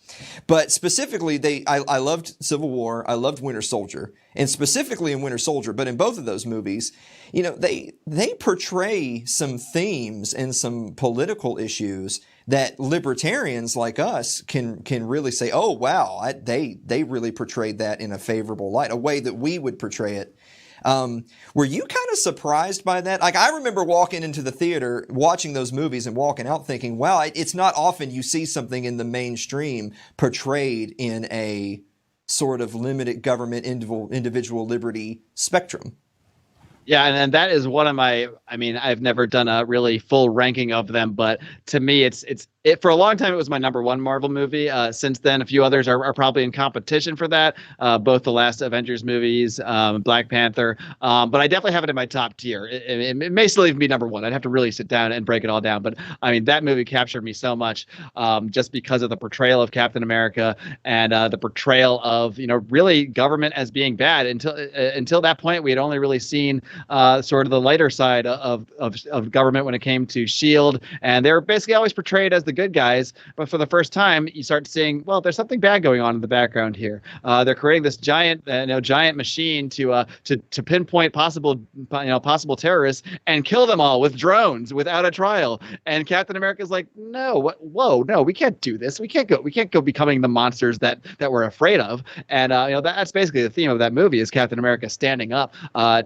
But specifically, I loved Civil War, I loved Winter Soldier, and specifically in Winter Soldier, but in both of those movies, they portray some themes and some political issues that libertarians like us can really say, oh wow, they really portrayed that in a favorable light, a way that we would portray it. Were you kind of surprised by that? Like, I remember walking into the theater, watching those movies and walking out thinking, wow, it's not often you see something in the mainstream portrayed in a sort of limited government individual liberty spectrum. Yeah, and that is one of my, I've never done a really full ranking of them, but to me, it's For a long time, it was my number one Marvel movie. Since then, a few others are probably in competition for that. Both the last Avengers movies, Black Panther. But I definitely have it in my top tier. It may still even be number one. I'd have to really sit down and break it all down. But I mean, that movie captured me so much, just because of the portrayal of Captain America and the portrayal of, really government as being bad. Until that point, we had only really seen sort of the lighter side of government when it came to SHIELD, and they were basically always portrayed as the good guys. But for the first time, you start seeing, well, there's something bad going on in the background here. They're creating this giant machine to pinpoint possible terrorists and kill them all with drones without a trial. And Captain America's like, no, no, we can't do this. We can't go becoming the monsters that we're afraid of. And that's basically the theme of that movie, is Captain America standing up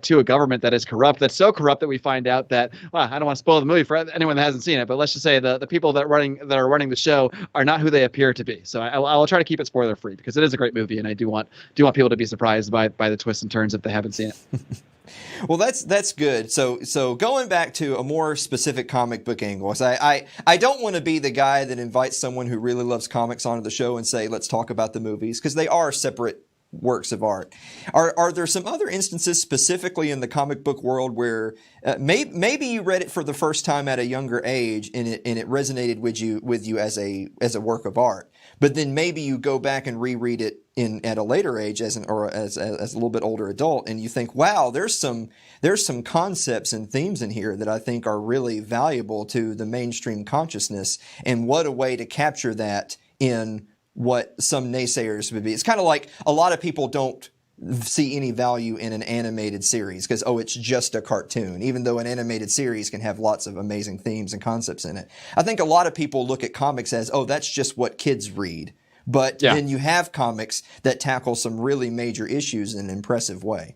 to a government that is corrupt. That's so corrupt that we find out that, well, I don't want to spoil the movie for anyone that hasn't seen it, but let's just say the people that are running the show are not who they appear to be. So I'll try to keep it spoiler free, because it is a great movie, and I do want people to be surprised by the twists and turns if they haven't seen it. Well, that's good. So going back to a more specific comic book angle, I don't want to be the guy that invites someone who really loves comics onto the show and say, let's talk about the movies, because they are separate works of art. Are there some other instances specifically in the comic book world where maybe you read it for the first time at a younger age and it resonated with you as a work of art, but then maybe you go back and reread it at a later age as a little bit older adult, and you think, wow, there's some concepts and themes in here that I think are really valuable to the mainstream consciousness, and what a way to capture that in what some naysayers would be. It's kind of like a lot of people don't see any value in an animated series because, it's just a cartoon, even though an animated series can have lots of amazing themes and concepts in it. I think a lot of people look at comics as, that's just what kids read. But then you have comics that tackle some really major issues in an impressive way.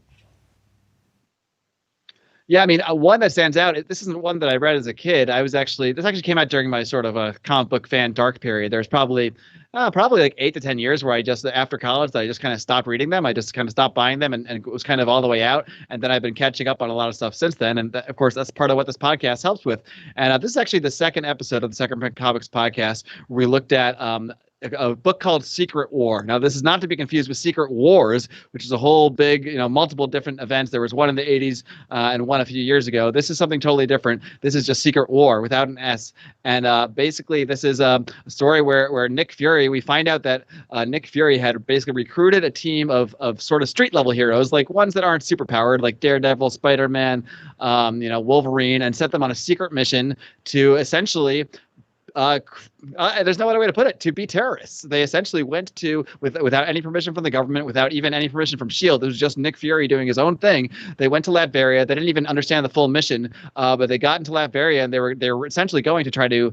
Yeah, I mean, one that stands out, this isn't one that I read as a kid. This actually came out during my sort of a comic book fan dark period. There's probably like 8 to 10 years where after college, I just kind of stopped reading them. I just kind of stopped buying them and it was kind of all the way out. And then I've been catching up on a lot of stuff since then. And of course, that's part of what this podcast helps with. And this is actually the second episode of the Second Print Comics podcast, where we looked at a book called Secret War. Now, this is not to be confused with Secret Wars, which is a whole big, multiple different events. There was one in the 80s and one a few years ago. This is something totally different. This is just Secret War without an S. And basically, this is a story where Nick Fury, we find out that Nick Fury had basically recruited a team of sort of street level heroes, like ones that aren't super powered, like Daredevil, Spider-Man, Wolverine, and set them on a secret mission to essentially there's no other way to put it, to be terrorists. They essentially went without any permission from the government, without even any permission from SHIELD. It was just Nick Fury doing his own thing. They went to Latveria. They didn't even understand the full mission, but they got into Latveria, and they were essentially going to try to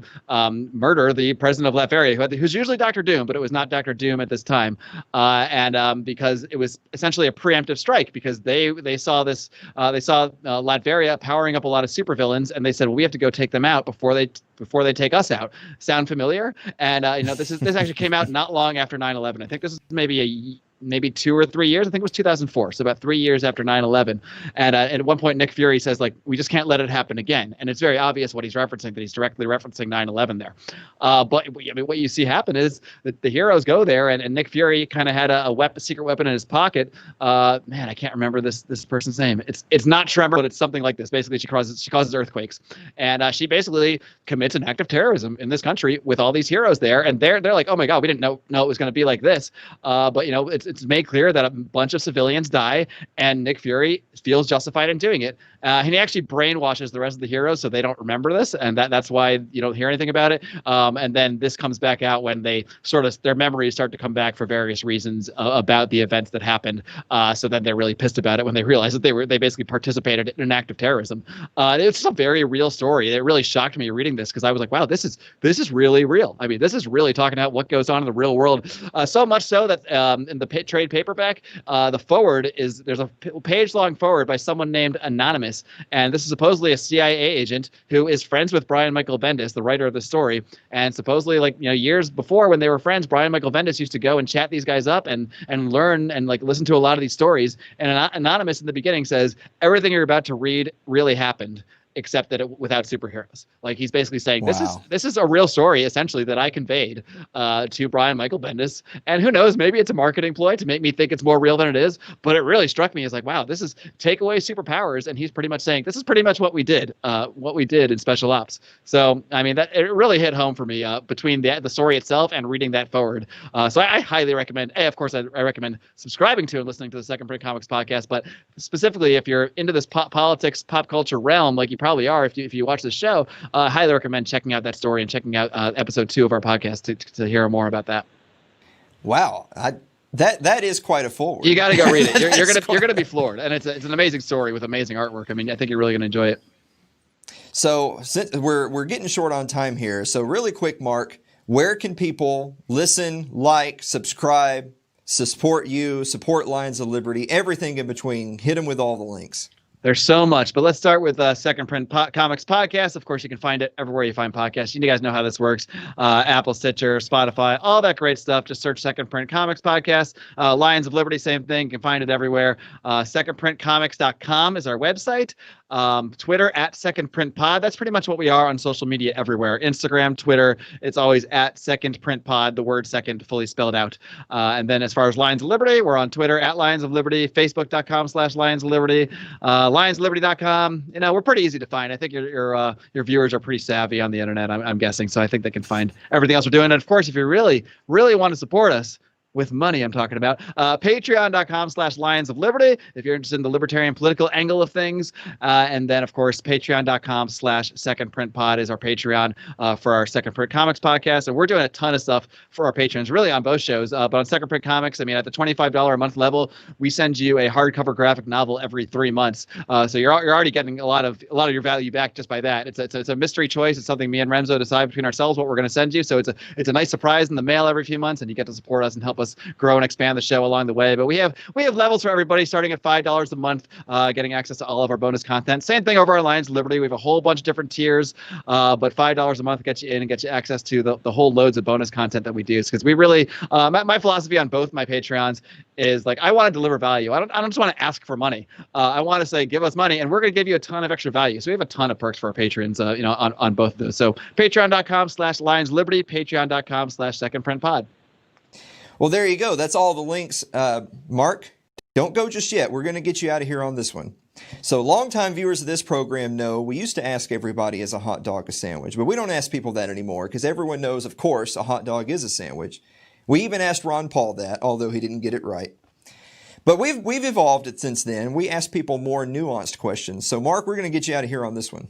murder the president of Latveria, who's usually Dr. Doom, but it was not Dr. Doom at this time. Because it was essentially a preemptive strike, because they saw Latveria powering up a lot of supervillains, and they said, well, we have to go take them out before they take us out. Sound familiar? And this actually came out not long after 9/11. I think this is maybe 2 or 3 years. I think it was 2004, so about 3 years after 9/11. And at one point, Nick Fury says, like, we just can't let it happen again. And it's very obvious what he's referencing, that he's directly referencing 9/11 there. But I mean, what you see happen is that the heroes go there, and Nick Fury kind of had a secret weapon in his pocket. Man, I can't remember this person's name. It's not Tremor, but it's something like this. Basically, she causes earthquakes, and she basically commits an act of terrorism in this country with all these heroes there. And they're like, oh my God, we didn't know it was going to be like this. But it's made clear that a bunch of civilians die, and Nick Fury feels justified in doing it. And he actually brainwashes the rest of the heroes so they don't remember this, and that's why you don't hear anything about it. And then this comes back out when they their memories start to come back for various reasons about the events that happened. So then they're really pissed about it when they realize that they basically participated in an act of terrorism. It's a very real story. It really shocked me reading this, because I was like, wow, this is really real. I mean, this is really talking about what goes on in the real world. So much so that in the trade paperback, the forward there's a page-long forward by someone named Anonymous. And this is supposedly a CIA agent who is friends with Brian Michael Bendis, the writer of the story. And supposedly, years before, when they were friends, Brian Michael Bendis used to go and chat these guys up and learn and listen to a lot of these stories. And Anonymous in the beginning says, everything you're about to read really happened. except that without superheroes. Like he's basically saying, Wow. this is a real story essentially that I conveyed to Brian Michael Bendis. And who knows, maybe it's a marketing ploy to make me think it's more real than it is. But it really struck me as like, wow, this is take away superpowers. And he's pretty much saying, this is pretty much what we did in Special Ops. So, I mean, that it really hit home for me between the story itself and reading that forward. So I highly recommend, of course, I recommend subscribing to and listening to the Second Print Comics podcast. But specifically, if you're into this politics, pop culture realm, like you probably are if you watch the show, I highly recommend checking out that story and checking out episode 2 of our podcast to hear more about that. Wow. That is quite a forward. You got to go read it. You're gonna be floored, and it's an amazing story with amazing artwork. I mean, I think you're really gonna enjoy it. So since we're getting short on time here, so really quick, Mark, where can people listen, like, subscribe, support you, support Lions of Liberty, everything in between? Hit them with all the links. There's so much, but let's start with Second Print Comics Podcast. Of course, you can find it everywhere you find podcasts. You guys know how this works. Apple, Stitcher, Spotify, all that great stuff. Just search Second Print Comics Podcast. Lions of Liberty, same thing. You can find it everywhere. Secondprintcomics.com is our website. Twitter at Second Print Pod. That's pretty much what we are on social media everywhere. Instagram, Twitter, it's always at Second Print Pod, the word second fully spelled out. And then as far as Lions of Liberty, we're on Twitter at Lions of Liberty, Facebook.com/Lions of Liberty, LionsLiberty.com. You know, we're pretty easy to find. I think your viewers are pretty savvy on the internet, I'm guessing. So I think they can find everything else we're doing. And of course, if you really, really want to support us, with money, I'm talking about. Patreon.com/Lions of Liberty if you're interested in the libertarian political angle of things. And then, of course, Patreon.com/Second Print Pod is our Patreon for our Second Print Comics podcast. And we're doing a ton of stuff for our patrons, really on both shows. But on Second Print Comics, I mean, at the $25 a month level, we send you a hardcover graphic novel every 3 months. So you're already getting a lot of your value back just by that. It's a mystery choice. It's something me and Remzo decide between ourselves what we're going to send you. So it's a nice surprise in the mail every few months, and you get to support us and help us grow and expand the show along the way. But we have levels for everybody, starting at $5 a month, getting access to all of our bonus content. Same thing over our Lions of Liberty. We have a whole bunch of different tiers, but $5 a month gets you in and gets you access to the whole loads of bonus content that we do. Because we really, my philosophy on both my Patreons is like, I want to deliver value. I don't just want to ask for money. I want to say, give us money, and we're going to give you a ton of extra value. So we have a ton of perks for our patrons, on both of those. So patreon.com/Lions Liberty, patreon.com/Second Print Pod. Well, there you go. That's all the links. Mark, don't go just yet. We're going to get you out of here on this one. So longtime viewers of this program know we used to ask everybody, is a hot dog a sandwich? But we don't ask people that anymore because everyone knows, of course, a hot dog is a sandwich. We even asked Ron Paul that, although he didn't get it right. But we've evolved it since then. We ask people more nuanced questions. So, Mark, we're going to get you out of here on this one.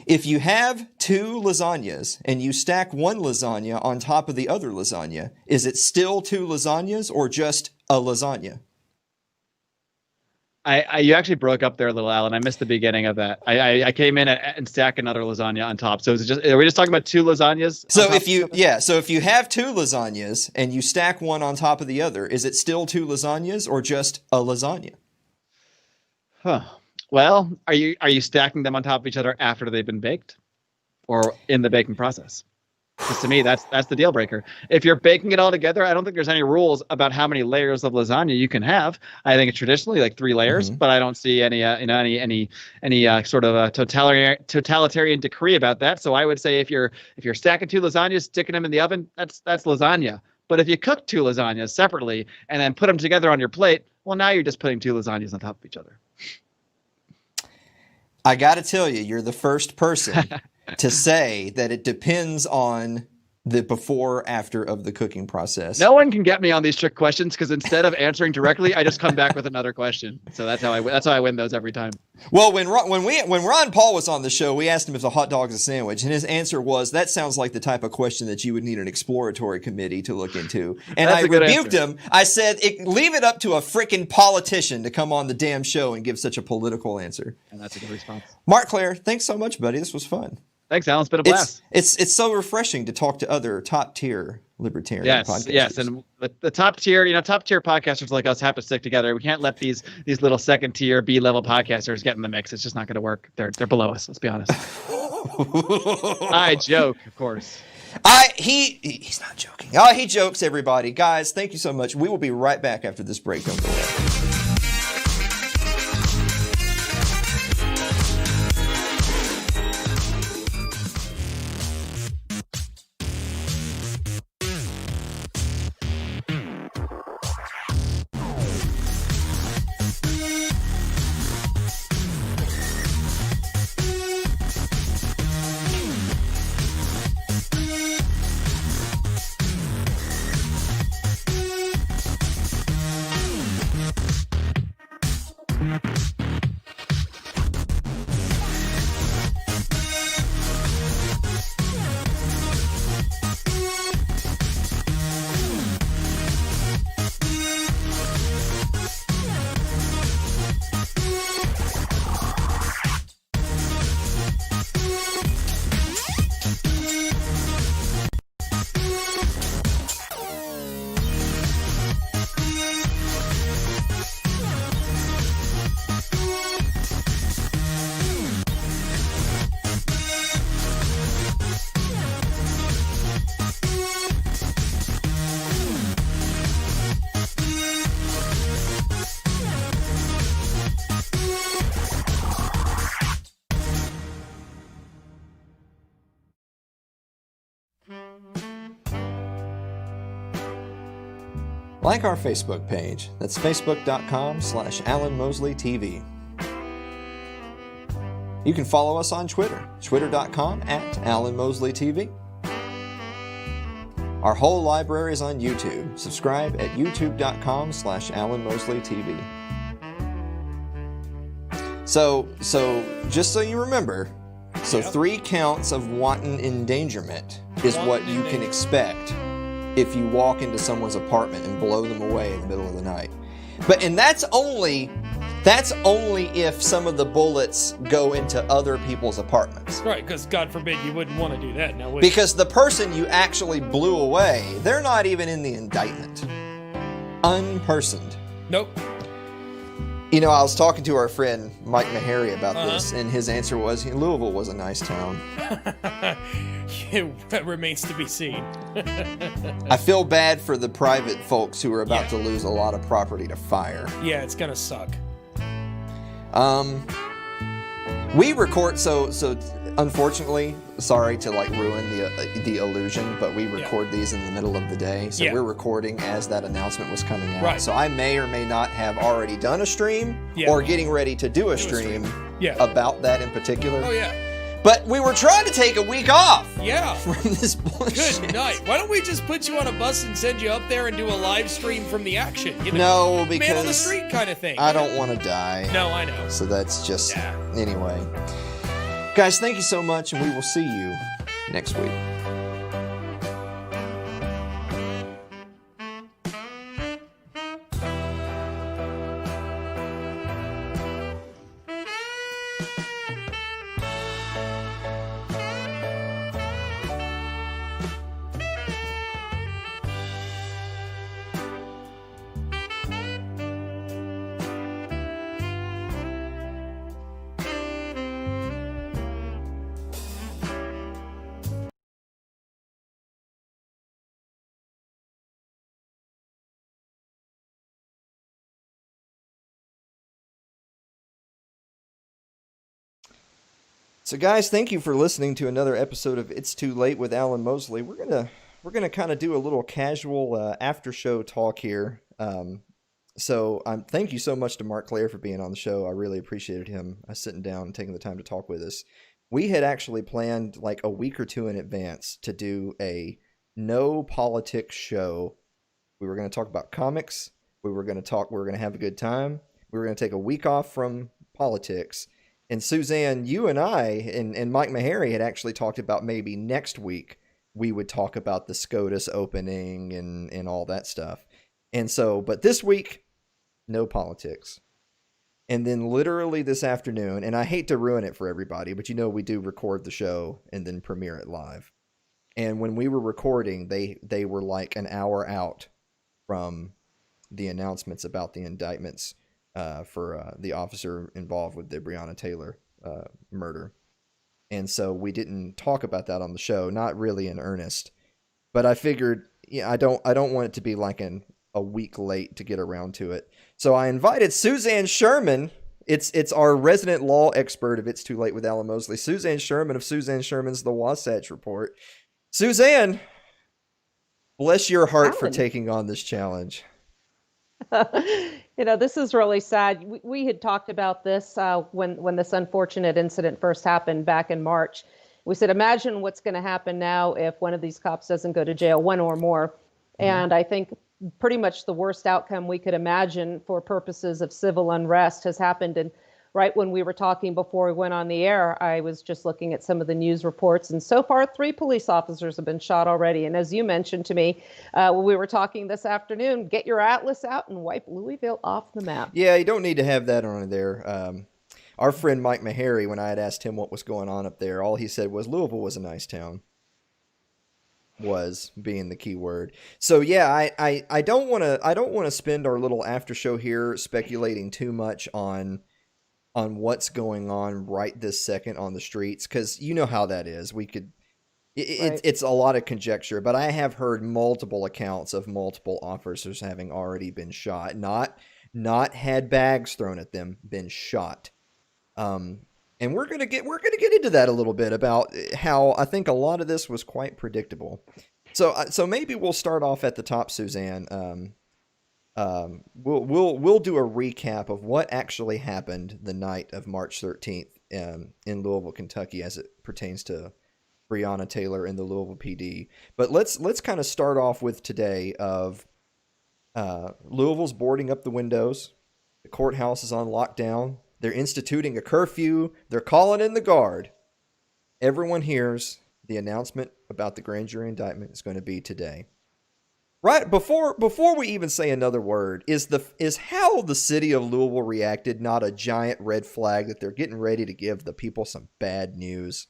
If you have 2 lasagnas and you stack one lasagna on top of the other lasagna, is it still 2 lasagnas or just a lasagna? You actually broke up there a little, Alan. I missed the beginning of that. I came in and stacked another lasagna on top. So are we just talking about 2 lasagnas? So if you have 2 lasagnas and you stack one on top of the other, is it still 2 lasagnas or just a lasagna? Huh. Well, are you stacking them on top of each other after they've been baked, or in the baking process? Because to me, that's the deal breaker. If you're baking it all together, I don't think there's any rules about how many layers of lasagna you can have. I think it's traditionally like 3 layers, but I don't see any sort of a totalitarian decree about that. So I would say if you're stacking 2 lasagnas, sticking them in the oven, that's lasagna. But if you cook 2 lasagnas separately and then put them together on your plate, well, now you're just putting 2 lasagnas on top of each other. I got to tell you, you're the first person to say that it depends on the before after of the cooking process. No one can get me on these trick questions because instead of answering directly, I just come back with another question. So that's how I win those every time. Well, when Ron Paul was on the show, we asked him if a hot dog is a sandwich, and his answer was, that sounds like the type of question that you would need an exploratory committee to look into. And I rebuked him. I said, leave it up to a freaking politician to come on the damn show and give such a political answer. And that's a good response. Marc Clair, thanks so much, buddy. This was fun. Thanks, Alan. It's been a blast. It's so refreshing to talk to other top tier libertarian podcasters. Yes, and the top tier podcasters like us have to stick together. We can't let these little second tier B level podcasters get in the mix. It's just not going to work. They're below us. Let's be honest. I joke, of course. He's not joking. He jokes, everybody. Guys, thank you so much. We will be right back after this break. Don't go away. Like our Facebook page. That's facebook.com/AlanMosleyTV. You can follow us on Twitter, twitter.com/AlanMosleyTV. Our whole library is on YouTube. Subscribe at youtube.com/AlanMosleyTV. So just so you remember, 3 counts of wanton endangerment is what you can expect if you walk into someone's apartment and blow them away in the middle of the night. And that's only if some of the bullets go into other people's apartments. Right, because God forbid you wouldn't want to do that now, would you? Because the person you actually blew away, they're not even in the indictment. Unpersoned. Nope. You know, I was talking to our friend Mike Meharry about this, and his answer was, Louisville was a nice town. That remains to be seen. I feel bad for the private folks who are about to lose a lot of property to fire. Yeah, it's gonna suck. We record, so unfortunately, sorry to ruin the illusion, but we record these in the middle of the day, so we're recording as that announcement was coming out. Right. So I may or may not have already done a stream or getting ready to do a stream about that in particular. Oh yeah. But we were trying to take a week off. Yeah. From this bullshit. Good night. Why don't we just put you on a bus and send you up there and do a live stream from the action? No, because man on the street kind of thing. I don't want to die. No, I know. So that's just anyway. Guys, thank you so much, and we will see you next week. So guys, thank you for listening to another episode of It's Too Late with Alan Mosley. We're gonna kind of do a little casual after show talk here. So thank you so much to Marc Clair for being on the show. I really appreciated him sitting down and taking the time to talk with us. We had actually planned a week or two in advance to do a no politics show. We were going to talk about comics. We were going to have a good time. We were going to take a week off from politics. And Suzanne, you and I and Mike Meharry had actually talked about maybe next week we would talk about the SCOTUS opening and all that stuff. And so, but this week, no politics. And then literally this afternoon, and I hate to ruin it for everybody, but we do record the show and then premiere it live. And when we were recording, they were like an hour out from the announcements about the indictments for the officer involved with the Breonna Taylor murder. And so we didn't talk about that on the show, not really in earnest. But I figured, I don't want it to be like a week late to get around to it. So I invited Suzanne Sherman. It's our resident law expert of It's Too Late with Alan Mosley, Suzanne Sherman of Suzanne Sherman's The Wasatch Report. Suzanne, bless your heart for taking on this challenge. This is really sad. We had talked about this when this unfortunate incident first happened back in March. We said, imagine what's going to happen now if one of these cops doesn't go to jail, one or more. Mm-hmm. And I think pretty much the worst outcome we could imagine for purposes of civil unrest has happened. And right when we were talking before we went on the air, I was just looking at some of the news reports. And so far, 3 police officers have been shot already. And as you mentioned to me when we were talking this afternoon, get your atlas out and wipe Louisville off the map. Yeah, you don't need to have that on there. Our friend Mike Meharry, when I had asked him what was going on up there, all he said was Louisville was a nice town. Was being the key word. So yeah, I don't want to spend our little after show here speculating too much on what's going on right this second on the streets, because you know how that is. It's a lot of conjecture, but I have heard multiple accounts of multiple officers having already been shot, not had bags thrown at them, been shot. And we're gonna get into that a little bit about how I think a lot of this was quite predictable. So maybe we'll start off at the top, Suzanne. we'll do a recap of what actually happened the night of March 13th in Louisville, Kentucky, as it pertains to Breonna Taylor and the Louisville PD. But let's kind of start off with today of Louisville's boarding up the windows. The courthouse is on lockdown. They're instituting a curfew. They're calling in the guard. Everyone hears the announcement about the grand jury indictment is going to be today. Right before we even say another word, is how the city of Louisville reacted not a giant red flag that they're getting ready to give the people some bad news?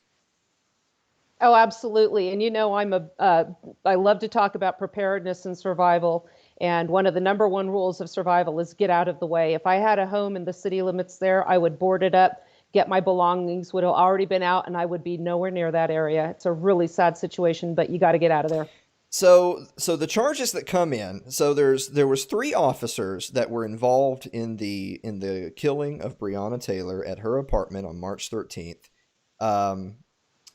Oh, absolutely. And I love to talk about preparedness and survival. And one of the number one rules of survival is get out of the way. If I had a home in the city limits there, I would board it up, get my belongings, would have already been out, and I would be nowhere near that area. It's a really sad situation, but you got to get out of there. So the charges that come in, so there was 3 officers that were involved in the killing of Breonna Taylor at her apartment on March 13th.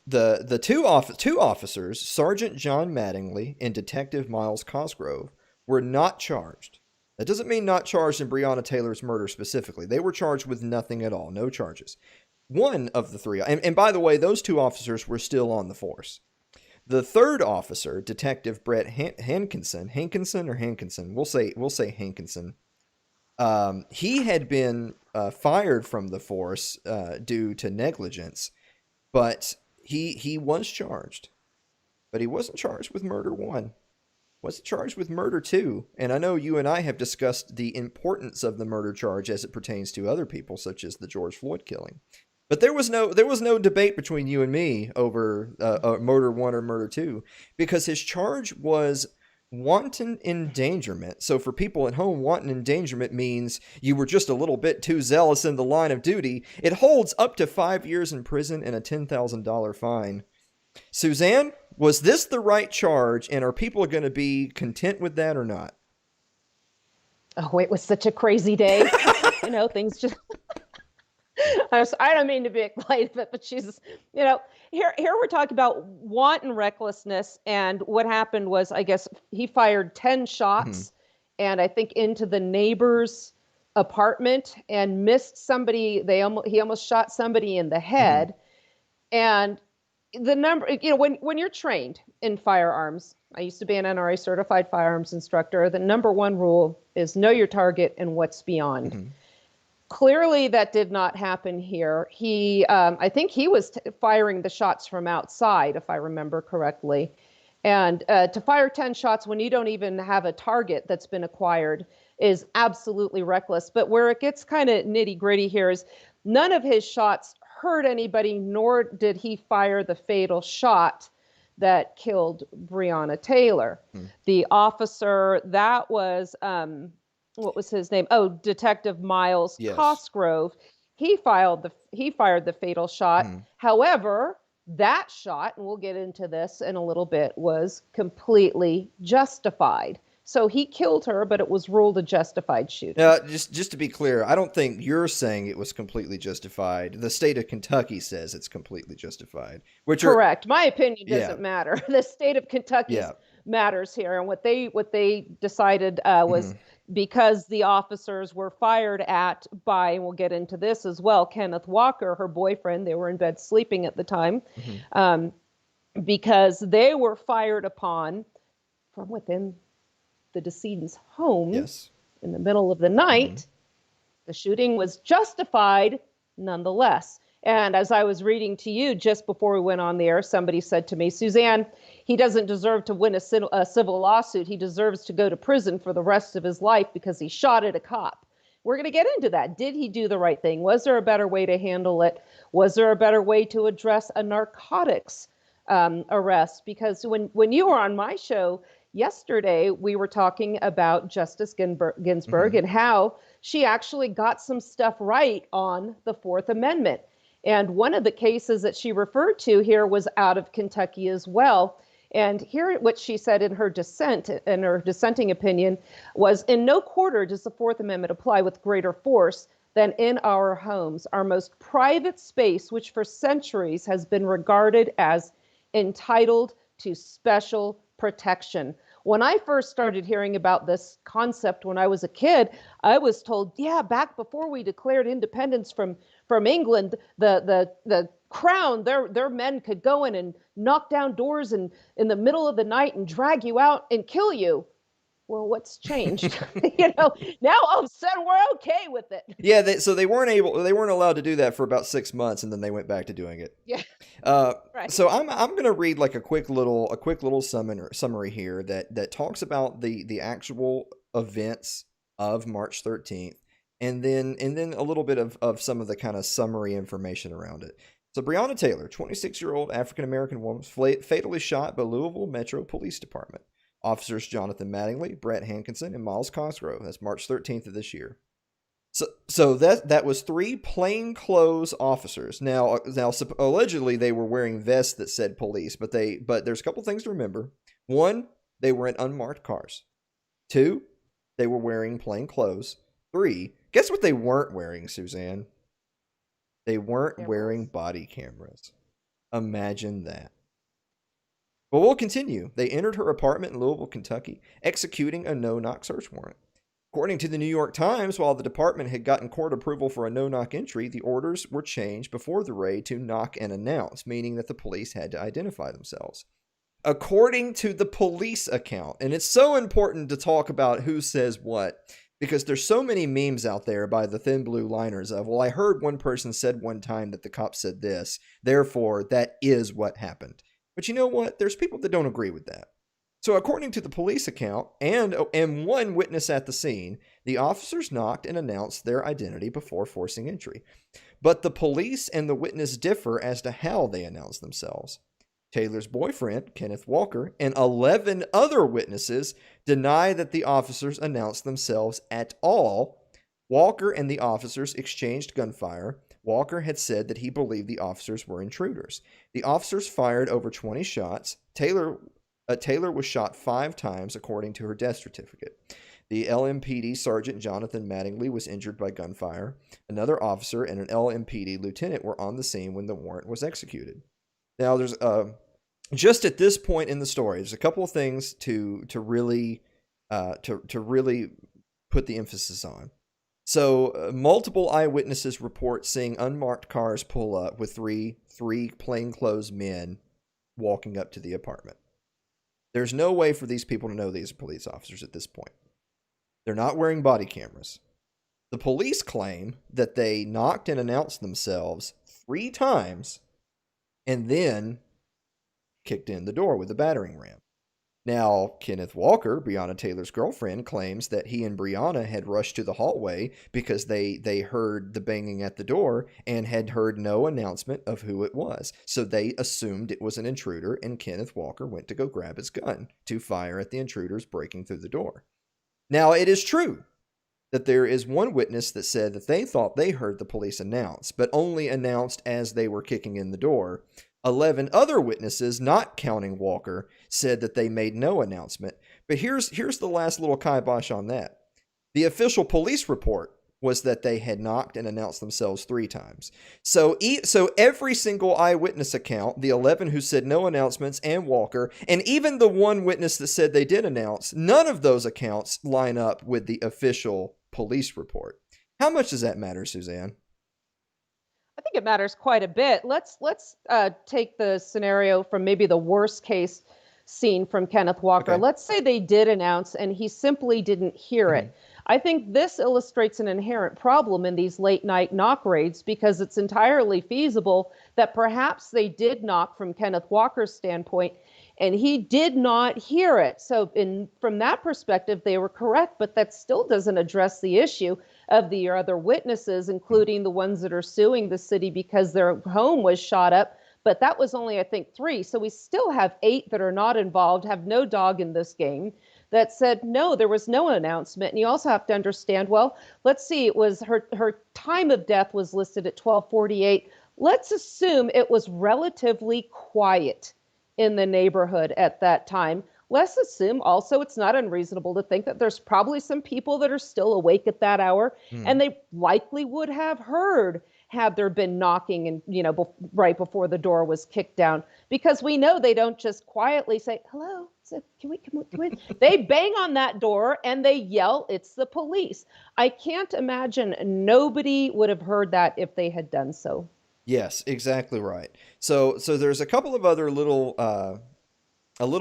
The two officers, Sergeant John Mattingly and Detective Miles Cosgrove, were not charged. That doesn't mean not charged in Breonna Taylor's murder specifically. They were charged with nothing at all, no charges. One of the 3, and by the way, those 2 officers were still on the force. The 3rd officer, Detective Brett Hankinson, we'll say Hankinson. He had been fired from the force due to negligence, but he was charged. But he wasn't charged with murder 1. Wasn't charged with murder 2. And I know you and I have discussed the importance of the murder charge as it pertains to other people, such as the George Floyd killing. But there was no debate between you and me over murder 1 or murder 2, because his charge was wanton endangerment. So for people at home, wanton endangerment means you were just a little bit too zealous in the line of duty. It holds up to 5 years in prison and a $10,000 fine. Suzanne, was this the right charge, and are people going to be content with that or not? Oh, it was such a crazy day. Things just... I don't mean to be excited, but she's, here we're talking about wanton recklessness. And what happened was, I guess he fired 10 shots and I think into the neighbor's apartment and missed somebody. He almost shot somebody in the head. And the number, when you're trained in firearms, I used to be an NRA certified firearms instructor. The number one rule is know your target and what's beyond. Clearly, that did not happen here. I think he was firing the shots from outside, if I remember correctly. And to fire 10 shots when you don't even have a target that's been acquired is absolutely reckless. But where it gets kind of nitty gritty here is none of his shots hurt anybody, nor did he fire the fatal shot that killed Breonna Taylor. The officer, that was... what was his name? Oh, Detective Miles Cosgrove. He fired the fatal shot. However, that shot, and we'll get into this in a little bit, was completely justified. So he killed her, but it was ruled a justified shooting. Just to be clear, I don't think you're saying it was completely justified. The state of Kentucky says it's completely justified. Correct. My opinion doesn't matter. The state of Kentucky matters here, and what they decided was because the officers were fired at by, and we'll get into this as well, Kenneth Walker, her boyfriend. They were in bed sleeping at the time, because they were fired upon from within the decedent's home in the middle of the night. The shooting was justified nonetheless. And as I was reading to you just before we went on the air, somebody said to me, Suzanne, he doesn't deserve to win a civil lawsuit. He deserves to go to prison for the rest of his life because he shot at a cop. We're going to get into that. Did he do the right thing? Was there a better way to handle it? Was there a better way to address a narcotics arrest? Because when you were on my show yesterday, we were talking about Justice Ginsburg and how she actually got some stuff right on the Fourth Amendment. And one of the cases that she referred to here was out of Kentucky as well. And here what she said in her dissenting opinion was, in no quarter does the Fourth Amendment apply with greater force than in our homes, our most private space, which for centuries has been regarded as entitled to special protection. When I first started hearing about this concept when I was a kid, I was told, yeah, back before we declared independence from England, the crown, their men could go in and knock down doors and in the middle of the night and drag you out and kill you. Well, what's changed? Now all of a sudden we're okay with it. Yeah, so they weren't allowed to do that for about 6 months, and then they went back to doing it. Yeah. Right. So I'm going to read like a quick little summary here that talks about the actual events of March 13th, and then a little bit of some of the kind of summary information around it. So Breonna Taylor, 26-year-old African-American woman, was fatally shot by Louisville Metro Police Department. Officers Jonathan Mattingly, Brett Hankinson, and Miles Cosgrove. That's March 13th of this year. So that was 3 plainclothes officers. Now allegedly they were wearing vests that said police, but there's a couple things to remember. 1, they were in unmarked cars. 2, they were wearing plain clothes. 3, guess what they weren't wearing, Suzanne? They weren't wearing body cameras. Imagine that. But we'll continue. They entered her apartment in Louisville, Kentucky, executing a no-knock search warrant. According to the New York Times, while the department had gotten court approval for a no-knock entry, the orders were changed before the raid to knock and announce, meaning that the police had to identify themselves. According to the police account, and it's so important to talk about who says what, because there's so many memes out there by the thin blue liners of, well, I heard one person said one time that the cop said this, therefore that is what happened. But you know what? There's people that don't agree with that. So according to the police account and one witness at the scene, the officers knocked and announced their identity before forcing entry. But the police and the witness differ as to how they announced themselves. Taylor's boyfriend, Kenneth Walker, and 11 other witnesses deny that the officers announced themselves at all. Walker and the officers exchanged gunfire. Walker had said that he believed the officers were intruders. The officers fired over 20 shots. Taylor was shot 5 times, according to her death certificate. The LMPD Sergeant Jonathan Mattingly was injured by gunfire. Another officer and an LMPD lieutenant were on the scene when the warrant was executed. Now, there's just at this point in the story, there's a couple of things to really put the emphasis on. So, multiple eyewitnesses report seeing unmarked cars pull up with three plainclothes men walking up to the apartment. There's no way for these people to know these are police officers at this point. They're not wearing body cameras. The police claim that they knocked and announced themselves 3 times and then kicked in the door with a battering ram. Now, Kenneth Walker, Breonna Taylor's girlfriend, claims that he and Breonna had rushed to the hallway because they heard the banging at the door and had heard no announcement of who it was. So they assumed it was an intruder, and Kenneth Walker went to go grab his gun to fire at the intruders breaking through the door. Now, it is true that there is one witness that said that they thought they heard the police announce, but only announced as they were kicking in the door. 11 other witnesses, not counting Walker, said that they made no announcement. But here's the last little kibosh on that. The official police report was that they had knocked and announced themselves 3 times. So every single eyewitness account, the 11 who said no announcements and Walker, and even the one witness that said they did announce, none of those accounts line up with the official police report. How much does that matter, Suzanne? I think it matters quite a bit. Let's take the scenario from maybe the worst case scene from Kenneth Walker. Okay. Let's say they did announce and he simply didn't hear it. I think this illustrates an inherent problem in these late night knock raids, because it's entirely feasible that perhaps they did knock from Kenneth Walker's standpoint and he did not hear it. So from that perspective, they were correct, but that still doesn't address the issue of the other witnesses, including the ones that are suing the city because their home was shot up. But that was only, I think, 3. So we still have 8 that are not involved, have no dog in this game, that said, no, there was no announcement. And you also have to understand, well, let's see, it was her time of death was listed at 12:48. Let's assume it was relatively quiet in the neighborhood at that time. Let's assume also it's not unreasonable to think that there's probably some people that are still awake at that hour, and they likely would have heard had there been knocking and, right before the door was kicked down, because we know they don't just quietly say, hello, So can we? They bang on that door and they yell, "It's the police." I can't imagine nobody would have heard that if they had done so. Yes, exactly right. So there's a couple of other little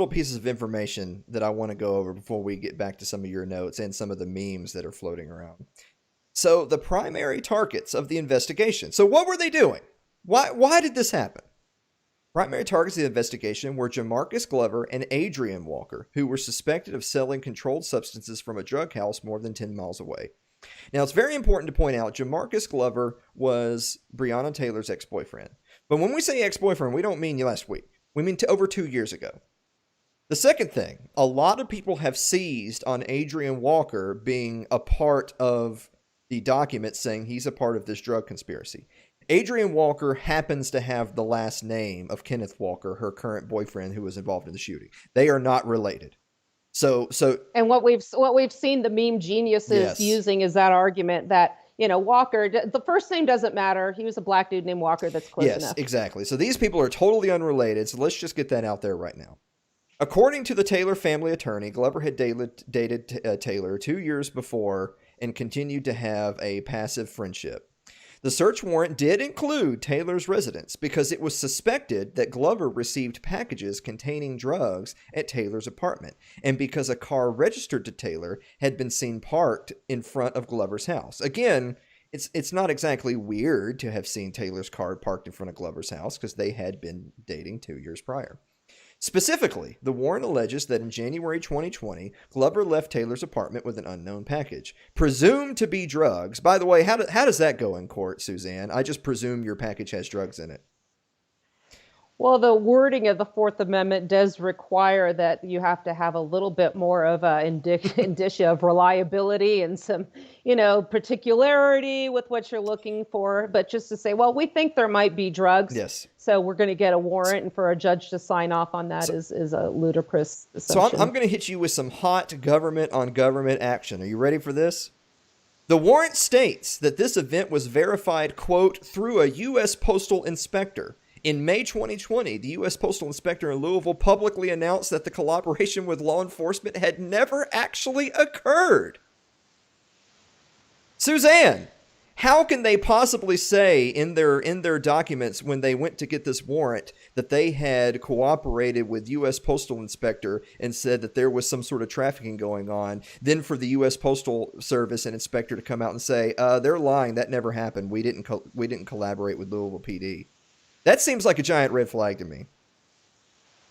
pieces of information that I want to go over before we get back to some of your notes and some of the memes that are floating around. So the primary targets of the investigation. So what were they doing? Why did this happen? Primary targets of the investigation were Jamarcus Glover and Adrian Walker, who were suspected of selling controlled substances from a drug house more than 10 miles away. Now, it's very important to point out Jamarcus Glover was Breonna Taylor's ex-boyfriend. But when we say ex-boyfriend, we don't mean last week. We mean over 2 years ago. The second thing, a lot of people have seized on Adrian Walker being a part of the document saying he's a part of this drug conspiracy. Adrian Walker happens to have the last name of Kenneth Walker, her current boyfriend who was involved in the shooting. They are not related. So and what we've seen the meme geniuses using is that argument that, you know, Walker, the first name doesn't matter. He was a black dude named Walker. That's close enough. Yes, exactly. So these people are totally unrelated. So let's just get that out there right now. According to the Taylor family attorney, Glover had dated Taylor 2 years before and continued to have a passive friendship. The search warrant did include Taylor's residence because it was suspected that Glover received packages containing drugs at Taylor's apartment, and because a car registered to Taylor had been seen parked in front of Glover's house. Again, it's not exactly weird to have seen Taylor's car parked in front of Glover's house because they had been dating 2 years prior. Specifically, the warrant alleges that in January 2020, Glover left Taylor's apartment with an unknown package, presumed to be drugs. By the way, how does that go in court, Suzanne? I just presume your package has drugs in it. Well, the wording of the Fourth Amendment does require that you have to have a little bit more of a indicia of reliability and some, you know, particularity with what you're looking for. But just to say, well, we think there might be drugs. Yes. So we're going to get a warrant, and for a judge to sign off on that is a ludicrous assumption. So I'm going to hit you with some hot government on government action. Are you ready for this? The warrant states that this event was verified, quote, through a U.S. postal inspector. In May 2020, the U.S. Postal Inspector in Louisville publicly announced that the collaboration with law enforcement had never actually occurred. Suzanne, how can they possibly say in their documents when they went to get this warrant that they had cooperated with U.S. Postal Inspector and said that there was some sort of trafficking going on, then for the U.S. Postal Service and Inspector to come out and say, they're lying, that never happened, we didn't collaborate with Louisville PD? That seems like a giant red flag to me.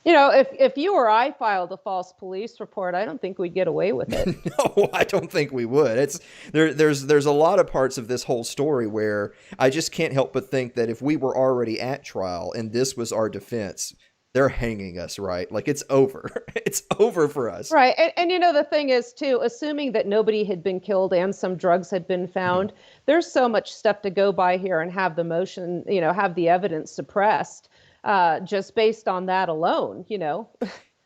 You know, if you or I filed a false police report, I don't think we'd get away with it. No, I don't think we would. There's a lot of parts of this whole story where I just can't help but think that if we were already at trial and this was our defense, they're hanging us, right? Like, it's over. It's over for us. Right. And you know, the thing is, too, assuming that nobody had been killed and some drugs had been found, there's so much stuff to go by here and have the motion, you know, have the evidence suppressed just based on that alone, you know.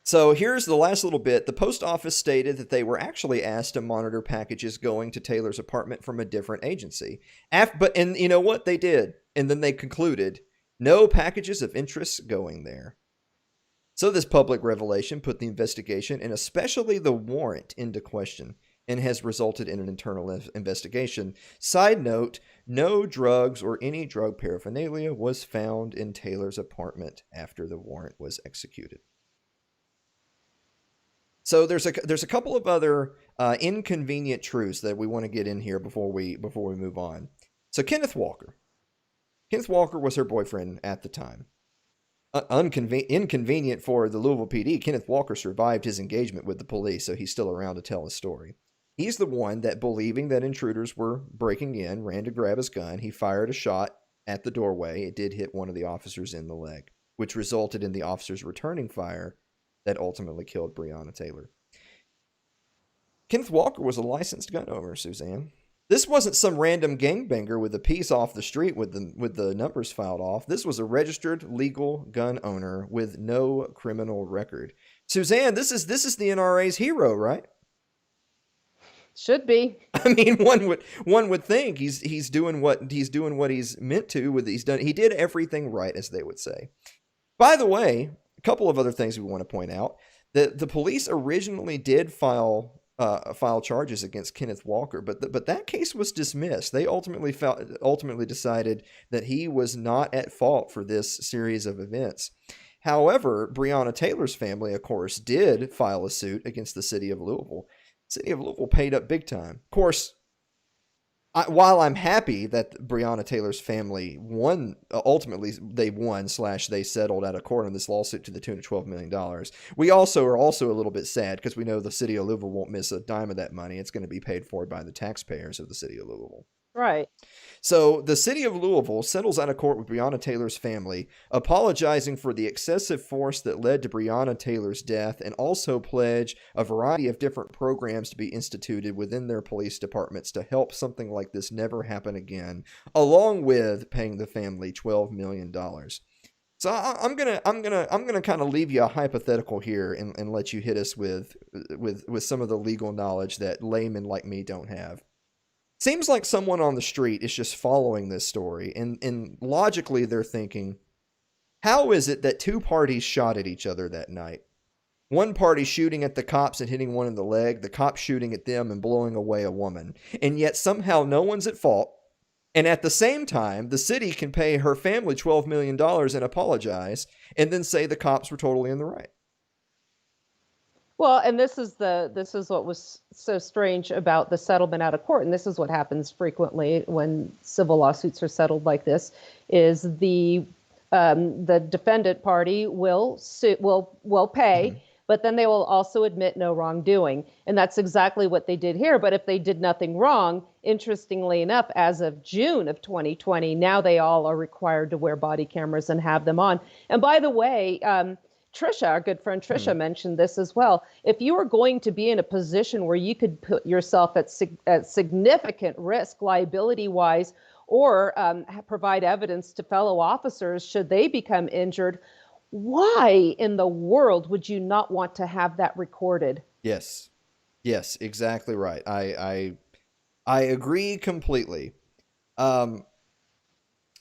So here's the last little bit. The post office stated that they were actually asked to monitor packages going to Taylor's apartment from a different agency. And you know what? They did. And then they concluded, no packages of interest going there. So this public revelation put the investigation, and especially the warrant, into question and has resulted in an internal investigation. Side note, no drugs or any drug paraphernalia was found in Taylor's apartment after the warrant was executed. So there's a couple of other inconvenient truths that we want to get in here before we move on. So Kenneth Walker was her boyfriend at the time. Inconvenient for the Louisville PD, Kenneth Walker survived his engagement with the police, so he's still around to tell his story. He's the one that, believing that intruders were breaking in, ran to grab his gun. He fired a shot at the doorway. It did hit one of the officers in the leg, which resulted in the officers returning fire that ultimately killed Breonna Taylor. Kenneth Walker was a licensed gun owner, Suzanne. This wasn't some random gangbanger with a piece off the street with the numbers filed off. This was a registered legal gun owner with no criminal record. Suzanne, this is the NRA's hero, right? Should be. I mean, one would think he's doing what he's meant to with he's done. He did everything right, as they would say. By the way, a couple of other things we want to point out. The police originally did file charges against Kenneth Walker, but that case was dismissed. They ultimately decided that he was not at fault for this series of events. However, Breonna Taylor's family, of course, did file a suit against the city of Louisville. The city of Louisville paid up big time. Of course, while I'm happy that Breonna Taylor's family won, ultimately they won / they settled out of court on this lawsuit to the tune of $12 million. We also are a little bit sad because we know the city of Louisville won't miss a dime of that money. It's going to be paid for by the taxpayers of the city of Louisville. Right. So the city of Louisville settles out of court with Breonna Taylor's family, apologizing for the excessive force that led to Breonna Taylor's death, and also pledge a variety of different programs to be instituted within their police departments to help something like this never happen again, along with paying the family $12 million. So I'm gonna kind of leave you a hypothetical here and let you hit us with some of the legal knowledge that laymen like me don't have. Seems like someone on the street is just following this story, and logically they're thinking, how is it that two parties shot at each other that night? One party shooting at the cops and hitting one in the leg, the cops shooting at them and blowing away a woman, and yet somehow no one's at fault, and at the same time, the city can pay her family $12 million and apologize, and then say the cops were totally in the right. Well, and this is what was so strange about the settlement out of court, and this is what happens frequently when civil lawsuits are settled like this: is the defendant party will pay, mm-hmm. but then they will also admit no wrongdoing, and that's exactly what they did here. But if they did nothing wrong, interestingly enough, as of June of 2020, now they all are required to wear body cameras and have them on. And by the way, Trisha, our good friend Trisha, mentioned this as well. If you were going to be in a position where you could put yourself at significant risk liability-wise, or provide evidence to fellow officers should they become injured, why in the world would you not want to have that recorded? Yes, exactly right. I agree completely.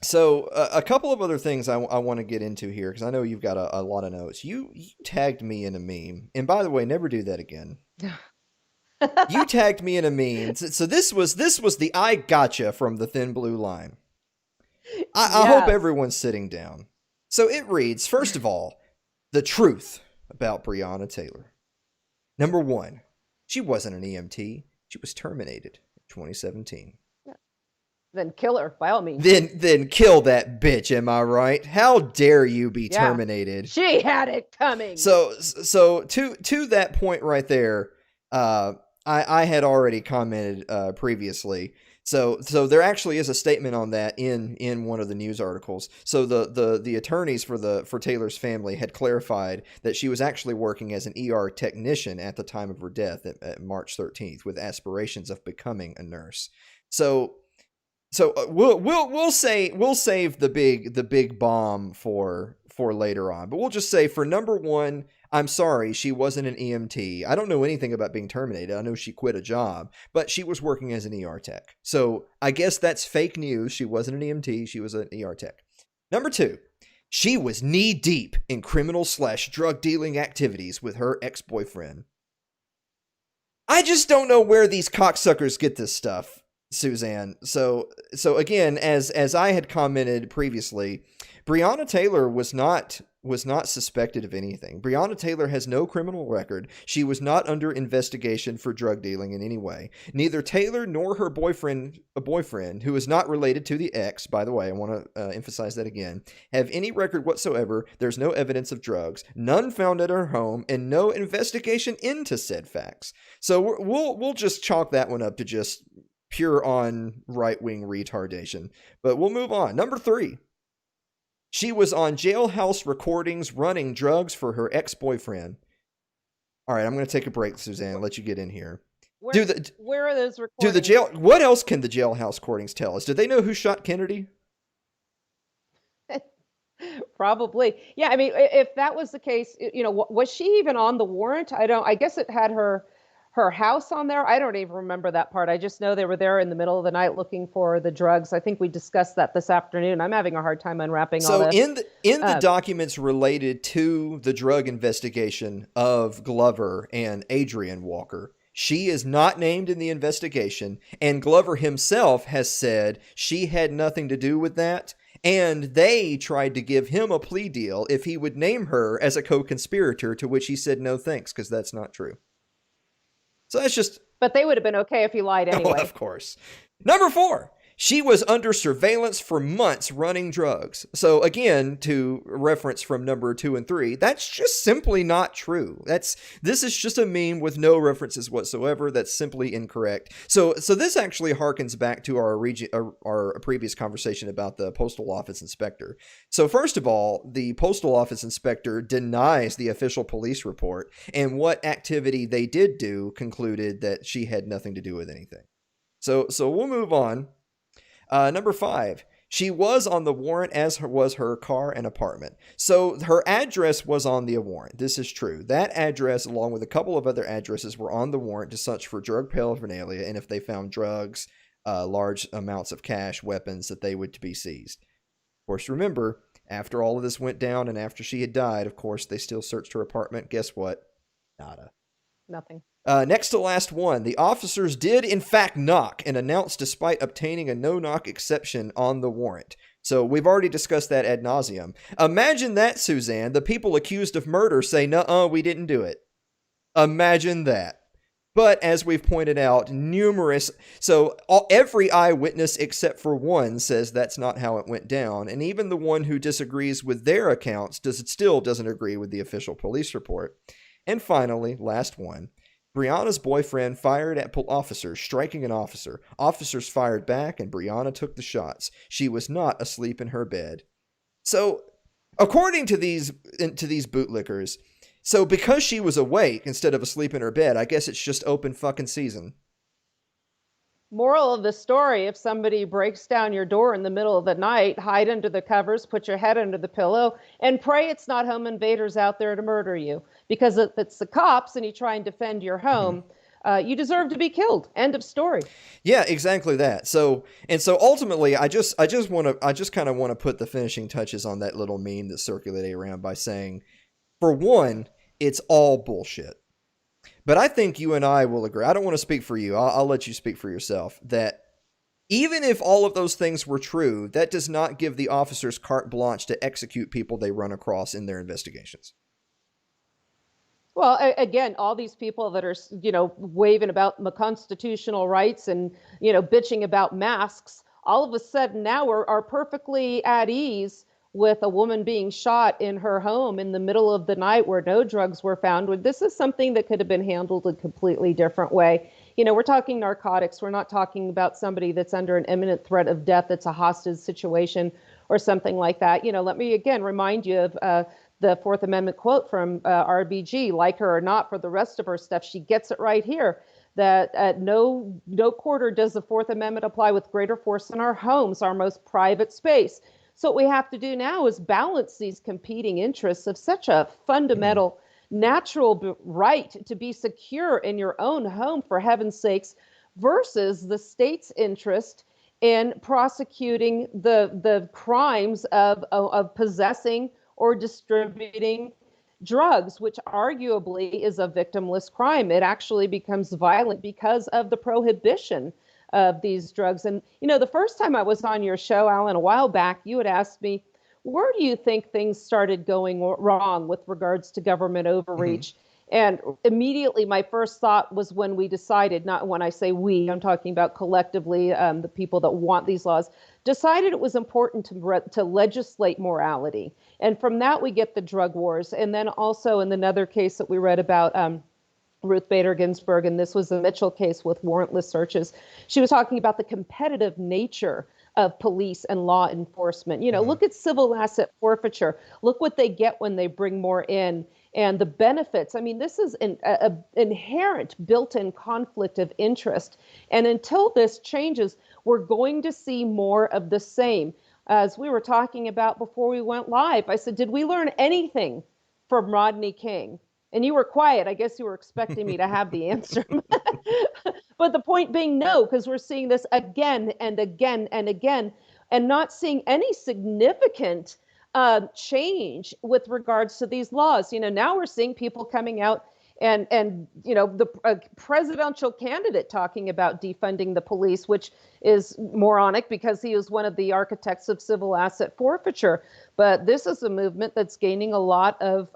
So a couple of other things I want to get into here, because I know you've got a lot of notes. You tagged me in a meme. And by the way, never do that again. You tagged me in a meme. So this was the I gotcha from the Thin Blue Line. I hope everyone's sitting down. So it reads, first of all, the truth about Breonna Taylor. Number one, she wasn't an EMT. She was terminated in 2017. Then kill her, by all means. Then kill that bitch, am I right? How dare you be terminated? She had it coming. So to that point right there, I had already commented previously. So there actually is a statement on that in one of the news articles. So the attorneys for Taylor's family had clarified that she was actually working as an ER technician at the time of her death at March 13th, with aspirations of becoming a nurse. So we'll save the big bomb for later on, but we'll just say for number one, I'm sorry, she wasn't an EMT. I don't know anything about being terminated. I know she quit a job, but she was working as an ER tech. So I guess that's fake news. She wasn't an EMT. She was an ER tech. Number two, she was knee deep in criminal / drug dealing activities with her ex-boyfriend. I just don't know where these cocksuckers get this stuff, Suzanne. So again, as I had commented previously, Breonna Taylor was not suspected of anything. Breonna Taylor has no criminal record. She was not under investigation for drug dealing in any way. Neither Taylor nor her boyfriend, who is not related to the ex, by the way, I want to emphasize that again, have any record whatsoever. There's no evidence of drugs, none found at her home, and no investigation into said facts. So we'll just chalk that one up to just pure on right-wing retardation. But we'll move on. Number three. She was on jailhouse recordings running drugs for her ex-boyfriend. All right, I'm going to take a break, Suzanne. Let you get in here. Where are those recordings? What else can the jailhouse recordings tell us? Did they know who shot Kennedy? Probably. Yeah, I mean, if that was the case, was she even on the warrant? I guess it had her her house on there. I don't even remember that part. I just know they were there in the middle of the night looking for the drugs. I think we discussed that this afternoon. I'm having a hard time unwrapping all So this. in the documents related to the drug investigation of Glover and Adrian Walker, she is not named in the investigation, and Glover himself has said she had nothing to do with that, and they tried to give him a plea deal if he would name her as a co-conspirator, to which he said no thanks, because that's not true. So that's just... But they would have been okay if he lied anyway. Oh, of course. Number 4. She was under surveillance for months running drugs. So again, to reference from number 2 and 3, that's just simply not true. This is just a meme with no references whatsoever. That's simply incorrect. So this actually harkens back to our previous conversation about the postal office inspector. So first of all, the postal office inspector denies the official police report, and what activity they did do concluded that she had nothing to do with anything. So we'll move on. Number 5, she was on the warrant, as was her car and apartment. So her address was on the warrant. This is true. That address, along with a couple of other addresses, were on the warrant to search for drug paraphernalia, and if they found drugs, large amounts of cash, weapons, that they would be seized. Of course, remember, after all of this went down and after she had died, of course, they still searched her apartment. Guess what? Nada. Nothing. Next to last one, the officers did in fact knock and announce despite obtaining a no-knock exception on the warrant. So we've already discussed that ad nauseum. Imagine that, Suzanne. The people accused of murder say, "Nuh-uh, we didn't do it." Imagine that. But as we've pointed out, every eyewitness except for one says that's not how it went down. And even the one who disagrees with their accounts still doesn't agree with the official police report. And finally, last one. Brianna's boyfriend fired at officers, striking an officer. Officers fired back, and Brianna took the shots. She was not asleep in her bed. So, according to these bootlickers, so because she was awake instead of asleep in her bed, I guess it's just open fucking season. Moral of the story, if somebody breaks down your door in the middle of the night, hide under the covers, put your head under the pillow, and pray it's not home invaders out there to murder you. Because if it's the cops and you try and defend your home, you deserve to be killed. End of story. Yeah, exactly that. So ultimately, I just kind of want to put the finishing touches on that little meme that's circulating around by saying, for one, it's all bullshit. But I think you and I will agree. I don't want to speak for you. I'll let you speak for yourself. That even if all of those things were true, that does not give the officers carte blanche to execute people they run across in their investigations. Well, again, all these people that are, waving about the constitutional rights and, bitching about masks, all of a sudden now are perfectly at ease with a woman being shot in her home in the middle of the night where no drugs were found. This is something that could have been handled a completely different way. We're talking narcotics. We're not talking about somebody that's under an imminent threat of death. It's a hostage situation or something like that. Let me again remind you of the Fourth Amendment quote from RBG, like her or not, for the rest of her stuff. She gets it right here. That at no quarter does the Fourth Amendment apply with greater force in our homes, our most private space. So what we have to do now is balance these competing interests of such a fundamental, natural right to be secure in your own home, for heaven's sakes, versus the state's interest in prosecuting the crimes of possessing or distributing drugs, which arguably is a victimless crime. It actually becomes violent because of the prohibition of these drugs. And, the first time I was on your show, Alan, a while back, you had asked me, where do you think things started going wrong with regards to government overreach? And immediately my first thought was when we decided, not when I say we, I'm talking about collectively, the people that want these laws, decided it was important to legislate morality. And from that, we get the drug wars. And then also in another case that we read about, Ruth Bader Ginsburg, and this was the Mitchell case with warrantless searches. She was talking about the competitive nature of police and law enforcement. Look at civil asset forfeiture. Look what they get when they bring more in, and the benefits. I mean, this is an inherent built-in conflict of interest. And until this changes, we're going to see more of the same. As we were talking about before we went live, I said, did we learn anything from Rodney King? And you were quiet. I guess you were expecting me to have the answer. But the point being, no, because we're seeing this again and again and again, and not seeing any significant change with regards to these laws. Now we're seeing people coming out and the presidential candidate talking about defunding the police, which is moronic because he was one of the architects of civil asset forfeiture. But this is a movement that's gaining a lot of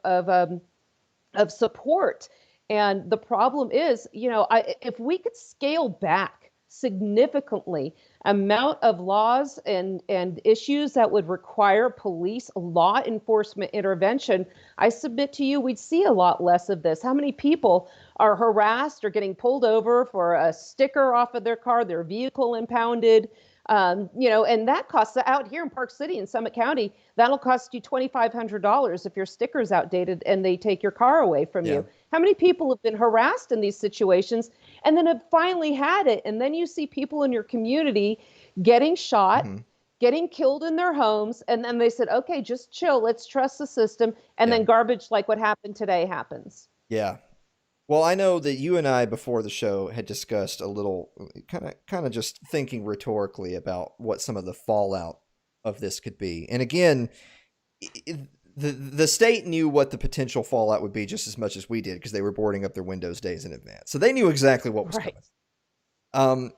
support. And the problem is, if we could scale back significantly amount of laws and issues that would require police law enforcement intervention, I submit to you, we'd see a lot less of this. How many people are harassed or getting pulled over for a sticker off of their car, their vehicle impounded? And that costs out here in Park City in Summit County, that'll cost you $2,500 if your sticker's outdated and they take your car away from you. How many people have been harassed in these situations and then have finally had it? And then you see people in your community getting shot, getting killed in their homes. And then they said, okay, just chill. Let's trust the system. And then garbage like what happened today happens. Yeah. Well, I know that you and I before the show had discussed a little kind of just thinking rhetorically about what some of the fallout of this could be. And again, the state knew what the potential fallout would be just as much as we did because they were boarding up their windows days in advance. So they knew exactly what was coming.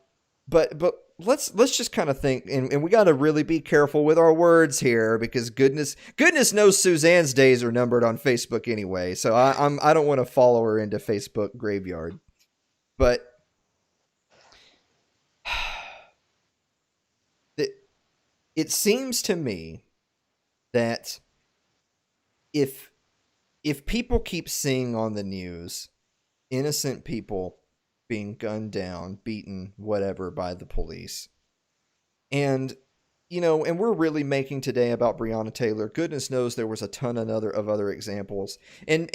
But let's just kind of think, and we got to really be careful with our words here because goodness knows Suzanne's days are numbered on Facebook anyway. So I don't want to follow her into Facebook graveyard. But it seems to me that if people keep seeing on the news innocent people being gunned down, beaten, whatever, by the police. And, and we're really making today about Breonna Taylor. Goodness knows there was a ton of other examples. And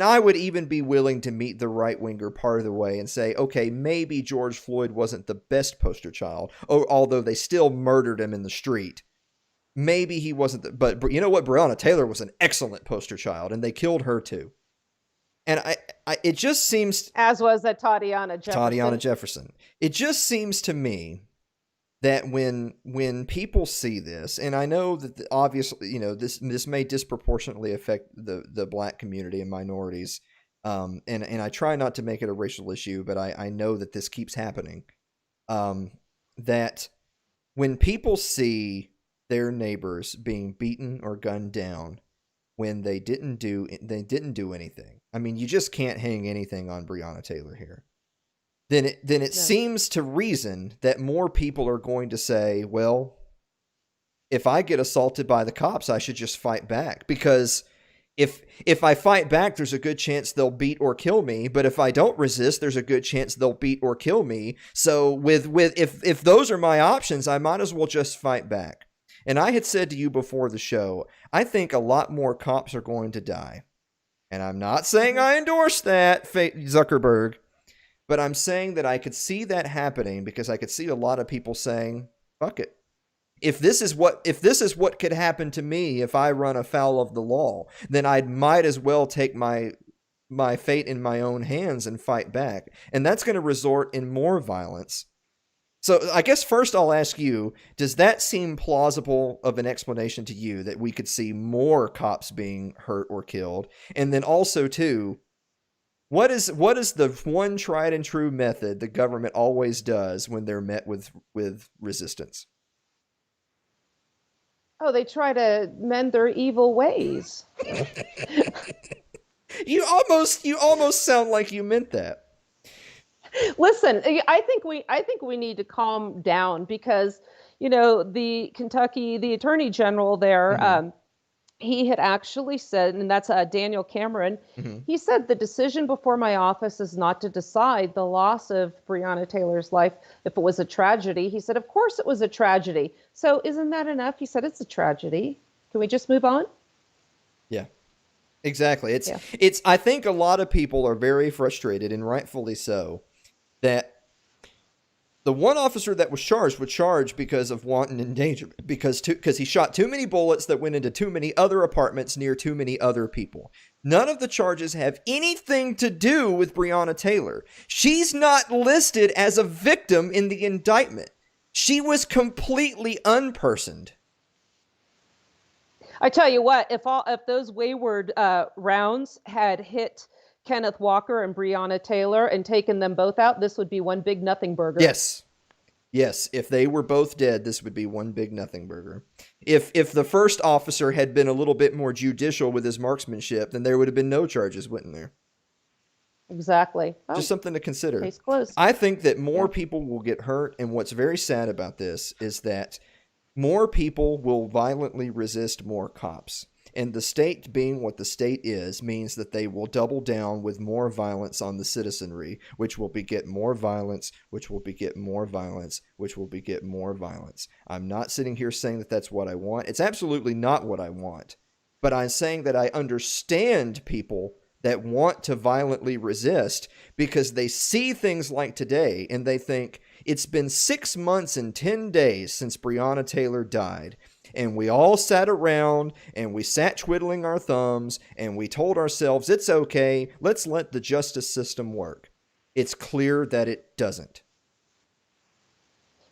I would even be willing to meet the right-winger part of the way and say, okay, maybe George Floyd wasn't the best poster child, although they still murdered him in the street. Maybe he wasn't, but you know what? Breonna Taylor was an excellent poster child, and they killed her too. And it just seems... As was that Tatiana Jefferson. It just seems to me that when people see this, and I know that obviously, this may disproportionately affect the black community and minorities, and I try not to make it a racial issue, but I know that this keeps happening, that when people see their neighbors being beaten or gunned down when they didn't do anything. I mean, you just can't hang anything on Breonna Taylor here. Then it seems to reason that more people are going to say, well, if I get assaulted by the cops, I should just fight back, because if I fight back, there's a good chance they'll beat or kill me. But if I don't resist, there's a good chance they'll beat or kill me. So if those are my options, I might as well just fight back. And I had said to you before the show, I think a lot more cops are going to die. And I'm not saying I endorse that, Zuckerberg, but I'm saying that I could see that happening because I could see a lot of people saying, fuck it. If this is what could happen to me if I run afoul of the law, then I might as well take my fate in my own hands and fight back. And that's going to result in more violence. So I guess first I'll ask you, does that seem plausible of an explanation to you that we could see more cops being hurt or killed? And then also too, what is the one tried and true method the government always does when they're met with resistance? Oh, they try to mend their evil ways. You almost sound like you meant that. Listen, I think we need to calm down because, the Attorney General there, he had actually said, and that's Daniel Cameron, he said the decision before my office is not to decide the loss of Breonna Taylor's life if it was a tragedy. He said, of course it was a tragedy. So isn't that enough? He said, it's a tragedy. Can we just move on? Yeah, exactly. It's. I think a lot of people are very frustrated, and rightfully so, that The one officer that was charged because of wanton endangerment, because he shot too many bullets that went into too many other apartments near too many other people. None of the charges have anything to do with Breonna Taylor. She's not listed as a victim in the indictment. She was completely unpersoned. I tell you what, if those wayward rounds had hit Kenneth Walker and Breonna Taylor and taken them both out, this would be one big nothing burger. Yes. If they were both dead, this would be one big nothing burger. If the first officer had been a little bit more judicial with his marksmanship, then there would have been no charges, wouldn't there? Exactly. Well, just something to consider. Case closed. I think that more people will get hurt, and what's very sad about this is that more people will violently resist more cops. And the state being what the state is means that they will double down with more violence on the citizenry, which will beget more violence, which will beget more violence, which will beget more violence. I'm not sitting here saying that that's what I want. It's absolutely not what I want. But I'm saying that I understand people that want to violently resist because they see things like today and they think, it's been 6 months and 10 days since Breonna Taylor died. And we all sat around and we sat twiddling our thumbs and we told ourselves, it's okay, let's let the justice system work. It's clear that it doesn't.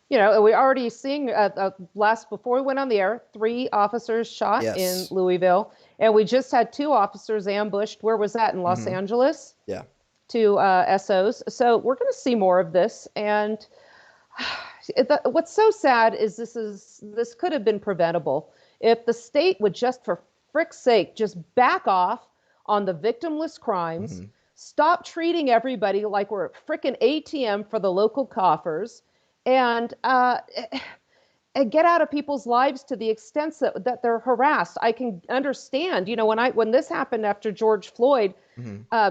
You know, we already seeing before we went on the air, 3 officers shot in Louisville. And we just had 2 officers ambushed. Where was that? In Los Angeles? Yeah. 2 SOs. So we're going to see more of this. And what's so sad is this could have been preventable if the state would just, for frick's sake, just back off on the victimless crimes, stop treating everybody like we're a frickin' ATM for the local coffers, and get out of people's lives to the extent that they're harassed. I can understand, you know, when this happened after George Floyd,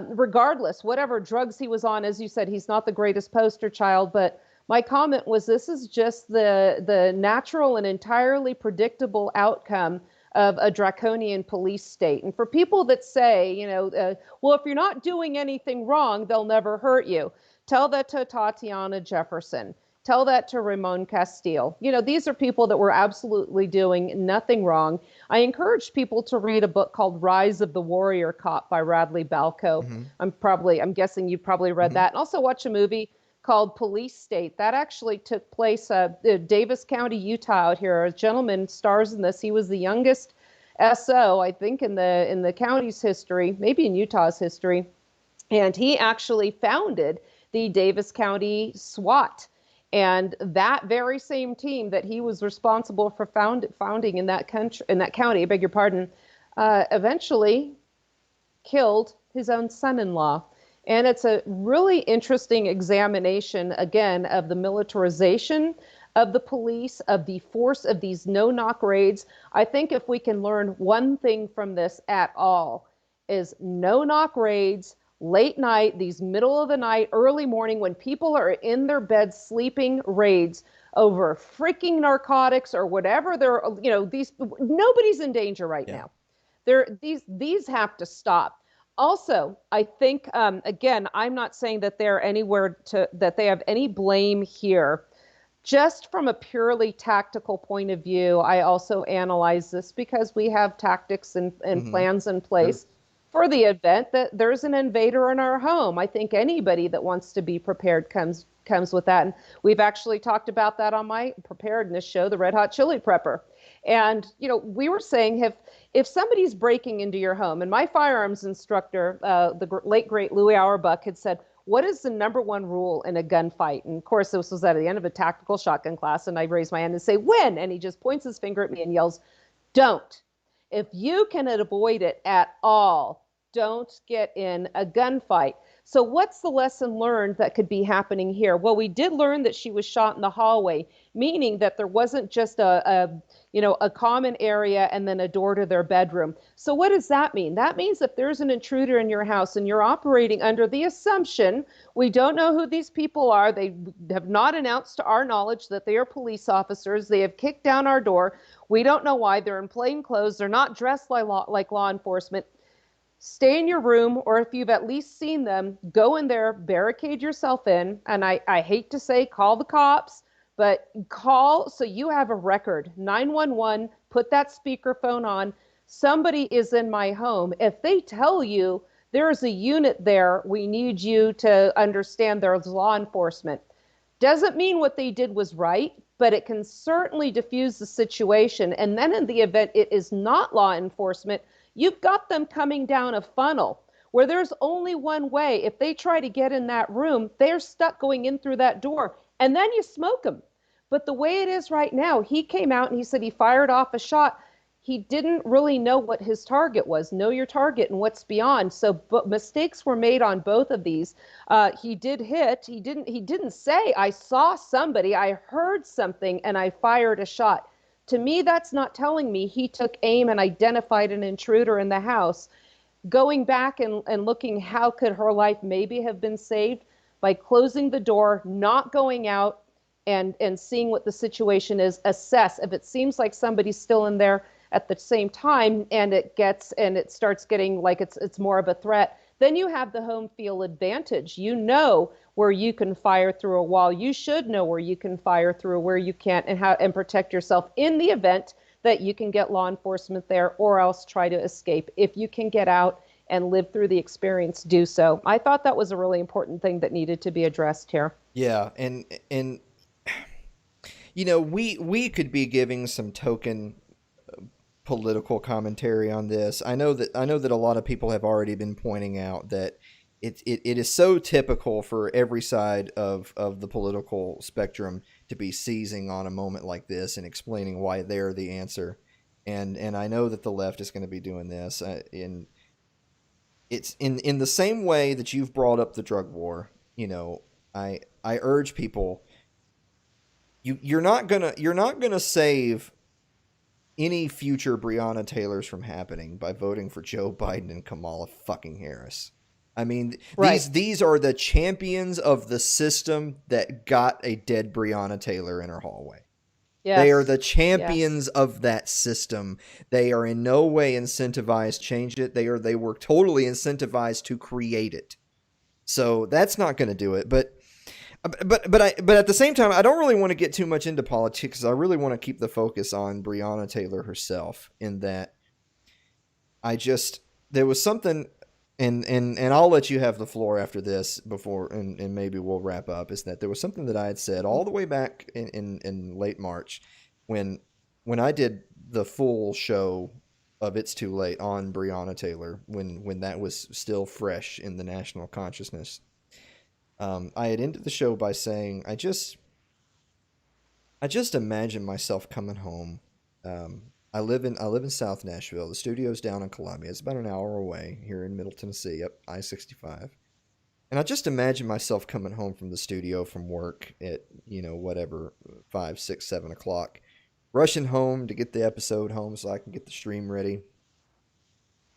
regardless, whatever drugs he was on, as you said, he's not the greatest poster child, but my comment was this is just the natural and entirely predictable outcome of a draconian police state. And for people that say, you know, well, if you're not doing anything wrong, they'll never hurt you. Tell that to Tatiana Jefferson. Tell that to Ramon Castile. You know, these are people that were absolutely doing nothing wrong. I encourage people to read a book called Rise of the Warrior Cop by Radley Balco. I'm guessing you've probably read that. And also watch a movie called Police State. That actually took place Davis County, Utah out here. A gentleman stars in this. He was the youngest SO, I think, in the county's history, maybe in Utah's history. And he actually founded the Davis County SWAT. And that very same team that he was responsible for founding in that county, I beg your pardon, eventually killed his own son-in-law. And it's a really interesting examination, again, of the militarization of the police, of the force of these no-knock raids. I think if we can learn one thing from this at all, is no-knock raids, late night, these middle of the night, early morning, when people are in their beds sleeping, raids over freaking narcotics or whatever they're, you know, nobody's in danger right now. These have to stop. Also, I think, again, I'm not saying that that they have any blame here. Just from a purely tactical point of view, I also analyze this because we have tactics and plans in place for the event that there's an invader in our home. I think anybody that wants to be prepared comes with that. And we've actually talked about that on my preparedness show, the Red Hot Chili Prepper. And, you know, we were saying if somebody's breaking into your home, and my firearms instructor, the late, great Louis Auerbach, had said, what is the number one rule in a gunfight? And of course, this was at the end of a tactical shotgun class. And I raise my hand and say, win. And he just points his finger at me and yells, don't. If you can avoid it at all, don't get in a gunfight. So what's the lesson learned that could be happening here? Well, we did learn that she was shot in the hallway, meaning that there wasn't just a common area and then a door to their bedroom. So what does that mean? That means if there's an intruder in your house and you're operating under the assumption, we don't know who these people are. They have not announced to our knowledge that they are police officers. They have kicked down our door. We don't know why. They're in plain clothes. They're not dressed like law enforcement. stay in your room, or if you've at least seen them, go in there, barricade yourself in. And I hate to say call the cops, but call so you have a record. 911, put that speakerphone on. Somebody is in my home. If they tell you there's a unit there, we need you to understand there's law enforcement. Doesn't mean what they did was right, but it can certainly diffuse the situation. And then in the event it is not law enforcement, you've got them coming down a funnel where there's only one way. If they try to get in that room, they're stuck going in through that door, and then you smoke them. But the way it is right now, he came out and he said he fired off a shot. He didn't really know what his target was. Know your target and what's beyond. So mistakes were made on both of these. He did hit. He didn't say, I saw somebody, I heard something, and I fired a shot. To me, that's not telling me he took aim and identified an intruder in the house. Going back and looking, how could her life maybe have been saved? By closing the door, not going out, and seeing what the situation is, assess. If it seems like somebody's still in there at the same time, and it starts getting like it's more of a threat, then you have the home field advantage. You know where you can fire through a wall. You should know where you can fire through, where you can't, and protect yourself in the event that you can get law enforcement there, or else try to escape. If you can get out and live through the experience, do so. I thought that was a really important thing that needed to be addressed here. Yeah, and you know, we could be giving some token political commentary on this. I know that a lot of people have already been pointing out that it is so typical for every side of the political spectrum to be seizing on a moment like this and explaining why they're the answer. And I know that the left is going to be doing this. It's in the same way that you've brought up the drug war. You know, I urge people, you're not gonna save any future Breonna Taylors from happening by voting for Joe Biden and Kamala fucking Harris. I mean, right. These are the champions of the system that got a dead Breonna Taylor in her hallway. Yes. They are the champions of that system. They are in no way incentivized to change it. They were totally incentivized to create it. So that's not going to do it. But at the same time, I don't really want to get too much into politics, because I really want to keep the focus on Breonna Taylor herself. In that, there was something, and I'll let you have the floor after this before, and maybe we'll wrap up. Is that there was something that I had said all the way back in late March, when I did the full show of It's Too Late on Breonna Taylor, when that was still fresh in the national consciousness. I had ended the show by saying, I just imagine myself coming home. I live in South Nashville. The studio's down in Columbia. It's about an hour away here in Middle Tennessee, up I-65. And I just imagine myself coming home from the studio from work at, 5, 6, 7 o'clock, rushing home to get the episode home so I can get the stream ready,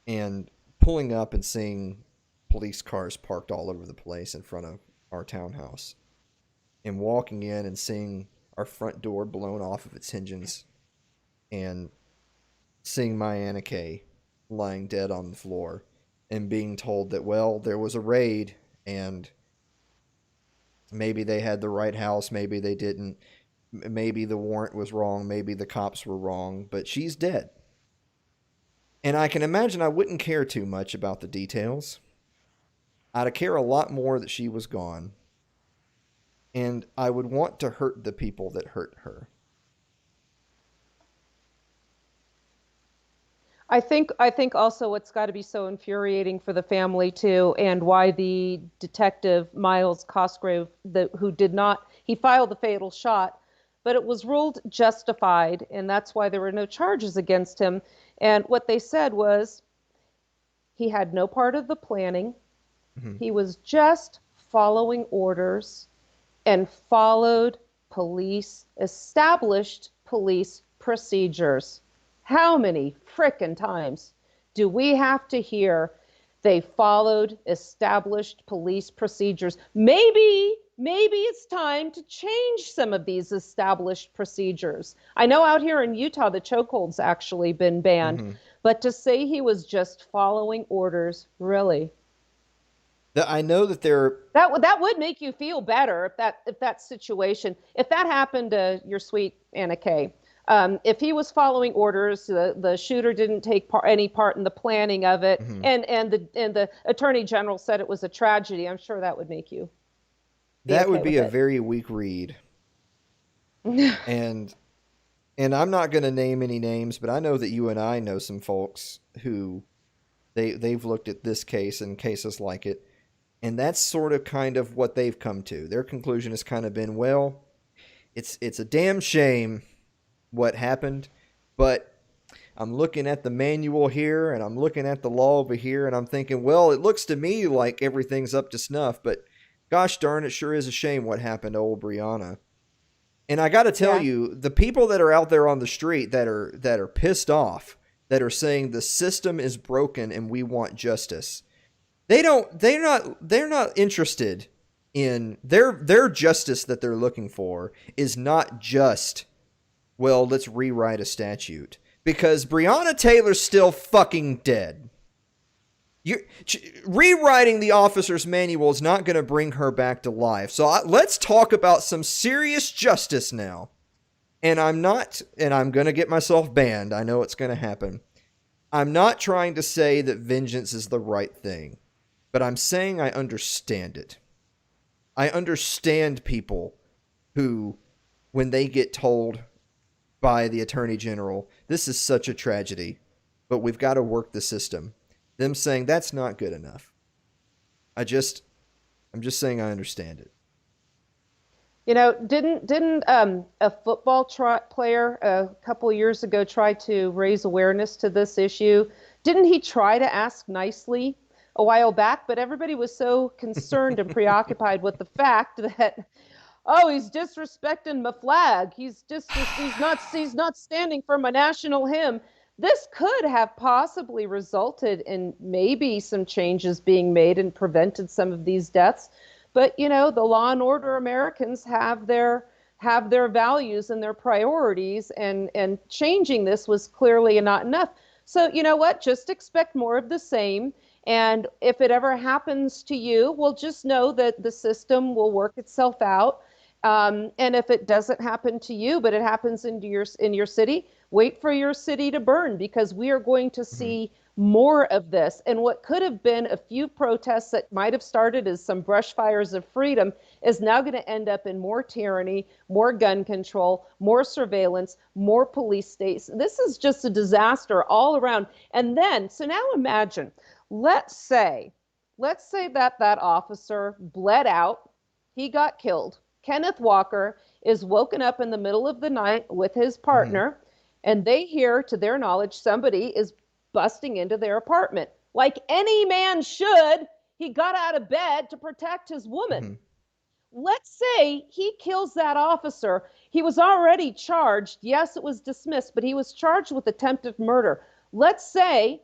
and pulling up and seeing police cars parked all over the place in front of our townhouse, and walking in and seeing our front door blown off of its hinges, and seeing my Anna Kay lying dead on the floor, and being told that, well, there was a raid, and maybe they had the right house, maybe they didn't, maybe the warrant was wrong, maybe the cops were wrong, but she's dead. And I can imagine I wouldn't care too much about the details. I'd care a lot more that she was gone. And I would want to hurt the people that hurt her. I think also what's got to be so infuriating for the family too, and why the detective Miles Cosgrave, he filed the fatal shot, but it was ruled justified, and that's why there were no charges against him. And what they said was he had no part of the planning. Mm-hmm. He was just following orders and followed established police procedures. How many frickin' times do we have to hear they followed established police procedures? Maybe it's time to change some of these established procedures. I know out here in Utah, the chokehold's actually been banned. Mm-hmm. But to say he was just following orders, really? I know that that would make you feel better if that situation, if that happened to your sweet Anna Kay. If he was following orders, the shooter didn't take any part in the planning of it, and the attorney general said it was a tragedy. I'm sure that would make you. That would be a very weak read. and I'm not going to name any names, but I know that you and I know some folks who they've looked at this case and cases like it. And that's sort of kind of what they've come to. Their conclusion has kind of been, well, it's a damn shame what happened, but I'm looking at the manual here and I'm looking at the law over here and I'm thinking, well, it looks to me like everything's up to snuff, but gosh darn, it sure is a shame what happened to old Breonna. And I got to tell you, the people that are out there on the street that are pissed off, that are saying the system is broken and we want justice, they're not interested in their justice that they're looking for is not just, well, let's rewrite a statute, because Breonna Taylor's still fucking dead. Rewriting the officer's manual is not going to bring her back to life. So let's talk about some serious justice now. And I'm going to get myself banned. I know it's going to happen. I'm not trying to say that vengeance is the right thing. But I'm saying I understand it. I understand people who, when they get told by the Attorney General, this is such a tragedy, but we've got to work the system, them saying that's not good enough. I'm just saying I understand it. You know, didn't a football player a couple of years ago try to raise awareness to this issue? Didn't he try to ask nicely a while back, but everybody was so concerned and preoccupied with the fact that, oh, he's disrespecting my flag. He's not standing for my national hymn. This could have possibly resulted in maybe some changes being made and prevented some of these deaths. But, you know, the law and order Americans have their values and their priorities, and changing this was clearly not enough. So, you know what? Just expect more of the same. And if it ever happens to you, well, just know that the system will work itself out. And if it doesn't happen to you, but it happens in your city, wait for your city to burn, because we are going to see more of this. And what could have been a few protests that might have started as some brush fires of freedom is now going to end up in more tyranny, more gun control, more surveillance, more police states. This is just a disaster all around. And then, so now imagine, let's say that officer bled out, he got killed. Kenneth Walker is woken up in the middle of the night with his partner, and they hear, to their knowledge, somebody is busting into their apartment. Like any man should, he got out of bed to protect his woman. Let's say he kills that officer. He was already charged. Yes, it was dismissed, but he was charged with attempted murder. Let's say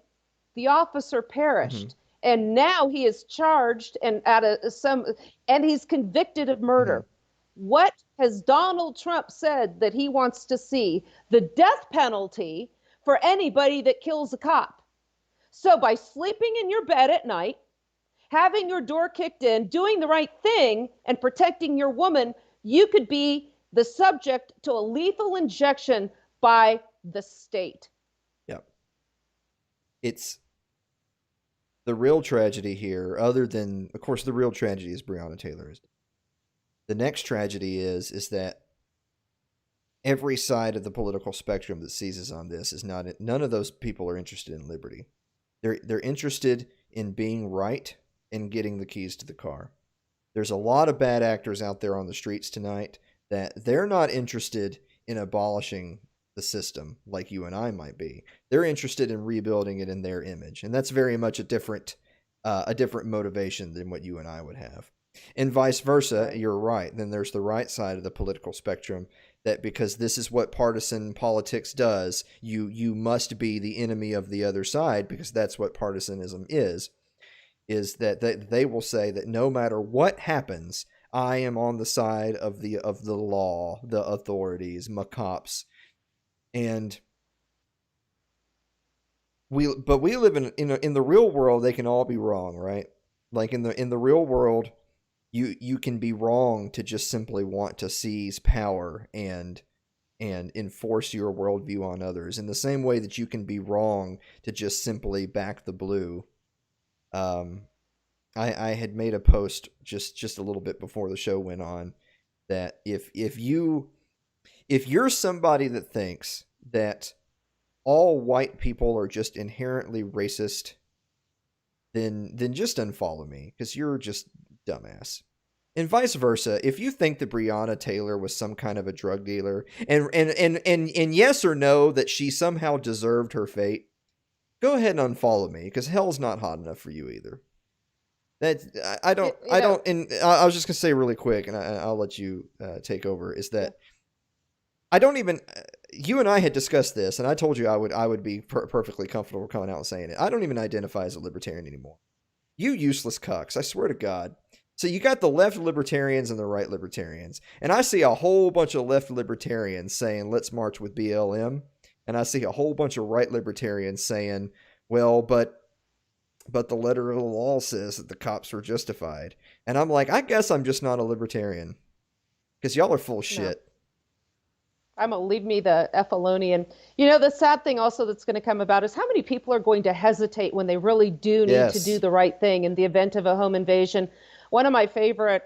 the officer perished, and now he is charged and and he's convicted of murder. What has Donald Trump said that he wants to see? The death penalty for anybody that kills a cop. So by sleeping in your bed at night, having your door kicked in, doing the right thing, and protecting your woman, you could be the subject to a lethal injection by the state. Yep. It's the real tragedy here, other than, of course, the real tragedy is Breonna Taylor. The next tragedy is that every side of the political spectrum that seizes on this is not, none of those people are interested in liberty. They're interested in being right and getting the keys to the car. There's a lot of bad actors out there on the streets tonight that they're not interested in abolishing the system like you and I might be. They're interested in rebuilding it in their image. And that's very much a different motivation than what you and I would have. And vice versa, you're right. Then there's the right side of the political spectrum that, because this is what partisan politics does, you must be the enemy of the other side, because that's what partisanism is that they will say that no matter what happens, I am on the side of the law, the authorities, my cops. And we live in the real world. They can all be wrong, right? Like in the real world, you can be wrong to just simply want to seize power and enforce your worldview on others. In the same way that you can be wrong to just simply back the blue. I had made a post just a little bit before the show went on that if you're somebody that thinks that all white people are just inherently racist, then just unfollow me, because you're just dumbass. And vice versa, if you think that Breonna Taylor was some kind of a drug dealer, and yes or no that she somehow deserved her fate, go ahead and unfollow me, because hell's not hot enough for you either. I was just gonna say really quick, and I'll let you take over. Is that I don't even. You and I had discussed this, and I told you I would be perfectly comfortable coming out and saying it. I don't even identify as a libertarian anymore. You useless cucks! I swear to God. So you got the left libertarians and the right libertarians, and I see a whole bunch of left libertarians saying let's march with BLM, and I see a whole bunch of right libertarians saying, well, but the letter of the law says that the cops were justified. And I'm like, I guess I'm just not a libertarian, because y'all are full of shit. I'm going to leave me the F-alonian. You know, the sad thing also that's going to come about is how many people are going to hesitate when they really do need to do the right thing in the event of a home invasion. One of my favorite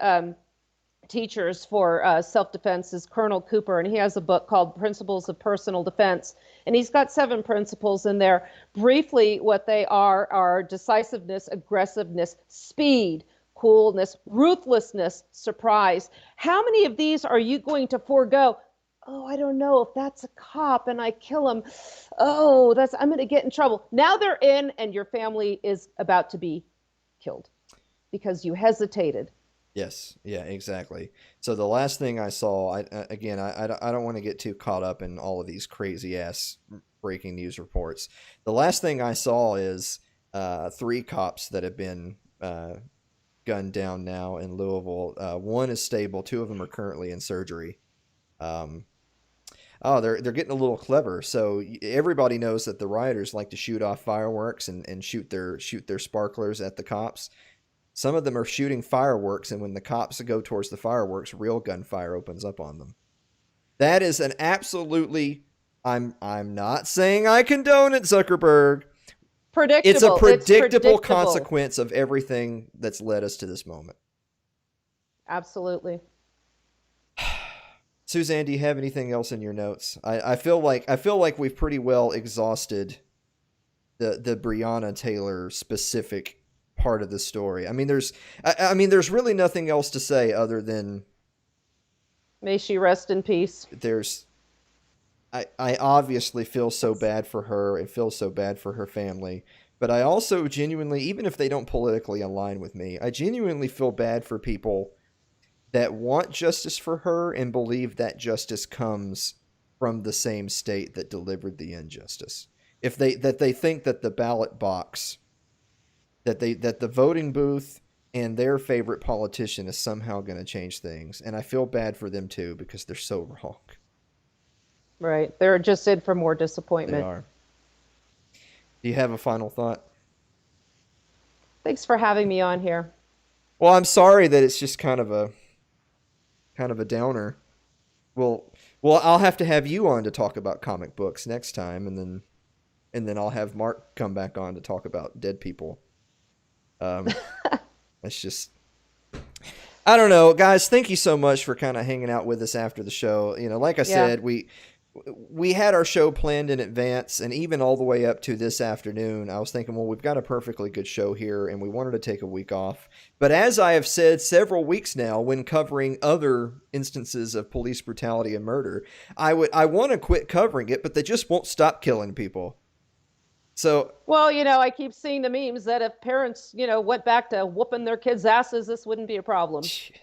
teachers for self-defense is Colonel Cooper, and he has a book called Principles of Personal Defense. And he's got 7 principles in there. Briefly, what they are decisiveness, aggressiveness, speed, coolness, ruthlessness, surprise. How many of these are you going to forego? Oh, I don't know, if that's a cop and I kill him, I'm going to get in trouble. Now they're in, and your family is about to be killed because you hesitated. Yes. Yeah, exactly. So the last thing I saw, I don't want to get too caught up in all of these crazy ass breaking news reports. The last thing I saw is 3 cops that have been gunned down now in Louisville. 1 is stable. 2 of them are currently in surgery. They're getting a little clever. So everybody knows that the rioters like to shoot off fireworks and shoot their sparklers at the cops. Some of them are shooting fireworks, and when the cops go towards the fireworks, real gunfire opens up on them. That is an absolutely, I'm not saying I condone it, Zuckerberg. Predictable. It's a predictable consequence of everything that's led us to this moment. Absolutely. Suzanne, do you have anything else in your notes? I feel like we've pretty well exhausted the Breonna Taylor specific part of the story. I mean, there's really nothing else to say other than may she rest in peace. I obviously feel so bad for her and feel so bad for her family, but I also genuinely, even if they don't politically align with me, I genuinely feel bad for people that want justice for her and believe that justice comes from the same state that delivered the injustice. If they think that the ballot box, that the voting booth and their favorite politician is somehow going to change things. And I feel bad for them too, because they're so wrong. Right. They're just in for more disappointment. They are. Do you have a final thought? Thanks for having me on here. Well, I'm sorry that it's just kind of a downer. Well, I'll have to have you on to talk about comic books next time, and then I'll have Mark come back on to talk about dead people. It's just, I don't know, guys. Thank you so much for kind of hanging out with us after the show. You know, like I said, we had our show planned in advance, and even all the way up to this afternoon, I was thinking, well, we've got a perfectly good show here, and we wanted to take a week off. But as I have said several weeks now, when covering other instances of police brutality and murder, I want to quit covering it, but they just won't stop killing people. So, well, you know, I keep seeing the memes that if parents, went back to whooping their kids' asses, this wouldn't be a problem. Shit.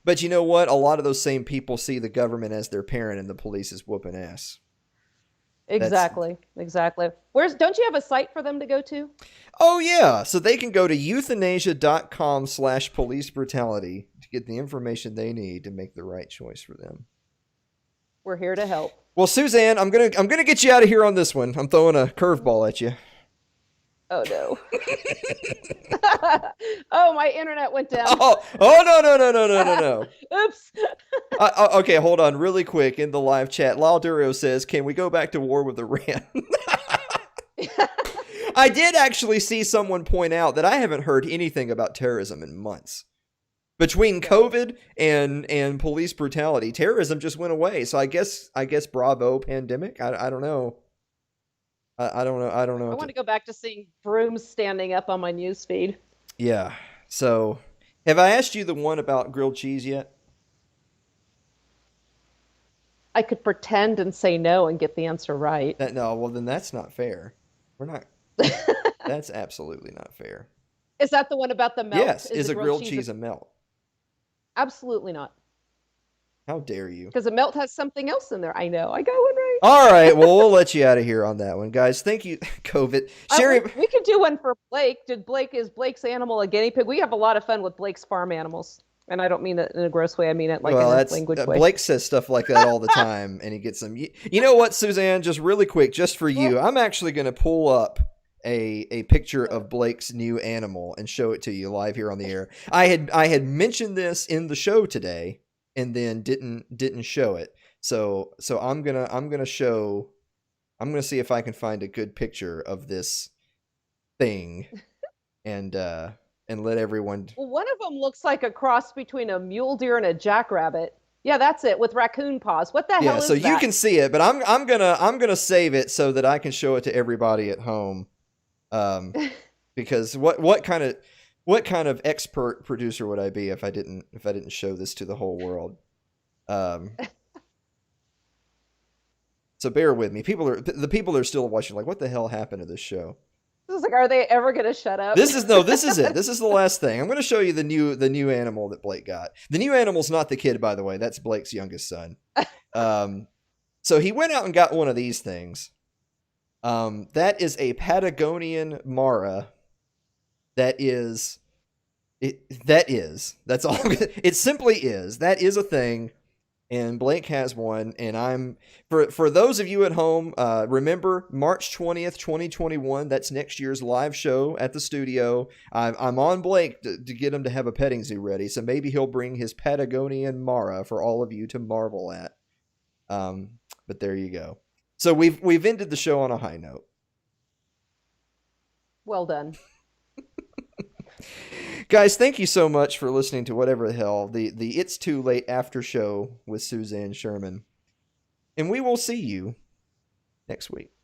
But you know what? A lot of those same people see the government as their parent and the police is whooping ass. Exactly. Don't you have a site for them to go to? Oh, yeah. So they can go to euthanasia.com/police brutality to get the information they need to make the right choice for them. We're here to help. Well, Suzanne, I'm gonna get you out of here on this one. I'm throwing a curveball at you. Oh no. Oh, my internet went down. Oh no. Oops. Okay, hold on really quick. In the live chat, Lal Durio says, can we go back to war with Iran? I did actually see someone point out that I haven't heard anything about terrorism in months. Between COVID and police brutality, terrorism just went away. So I guess bravo pandemic. I don't know. I don't know. I want to go back to seeing brooms standing up on my news feed. Yeah. So, have I asked you the one about grilled cheese yet? I could pretend and say no and get the answer right. No, well then that's not fair. We're not. That's absolutely not fair. Is that the one about the melt? Yes. Is a grilled cheese a melt? Absolutely not. How dare you? Because a melt has something else in there. I know. I got one right. All right. Well, we'll let you out of here on that one, guys. Thank you, COVID. Sherry, we could do one for Blake. Is Blake's animal a guinea pig? We have a lot of fun with Blake's farm animals. And I don't mean it in a gross way. I mean it like in a language way. Blake says stuff like that all the time, and he gets them. You know what, Suzanne? Just really quick, just for you, I'm actually going to pull up a picture of Blake's new animal and show it to you live here on the air. I had mentioned this in the show today, and then didn't show it. So I'm gonna see if I can find a good picture of this thing, and let everyone. Well, one of them looks like a cross between a mule deer and a jackrabbit. Yeah, that's it, with raccoon paws. What the hell is that? Yeah, so you can see it, but I'm gonna save it so that I can show it to everybody at home. Because what kind of expert producer would I be if I didn't show this to the whole world? So bear with me. The people are still watching like, what the hell happened to this show? This is like, are they ever going to shut up? This is it. This is the last thing. I'm going to show you the new animal that Blake got. The new animal's not the kid, by the way. That's Blake's youngest son. So he went out and got one of these things. That is a Patagonian Mara. That's all. It simply is. That is a thing. And Blake has one, and I'm for those of you at home, remember March 20th, 2021. That's next year's live show at the studio. I'm on Blake to get him to have a petting zoo ready, so maybe he'll bring his Patagonian Mara for all of you to marvel at. But there you go. So we've ended the show on a high note. Well done. Guys, thank you so much for listening to whatever the hell, the It's Too Late after show with Suzanne Sherman. And we will see you next week.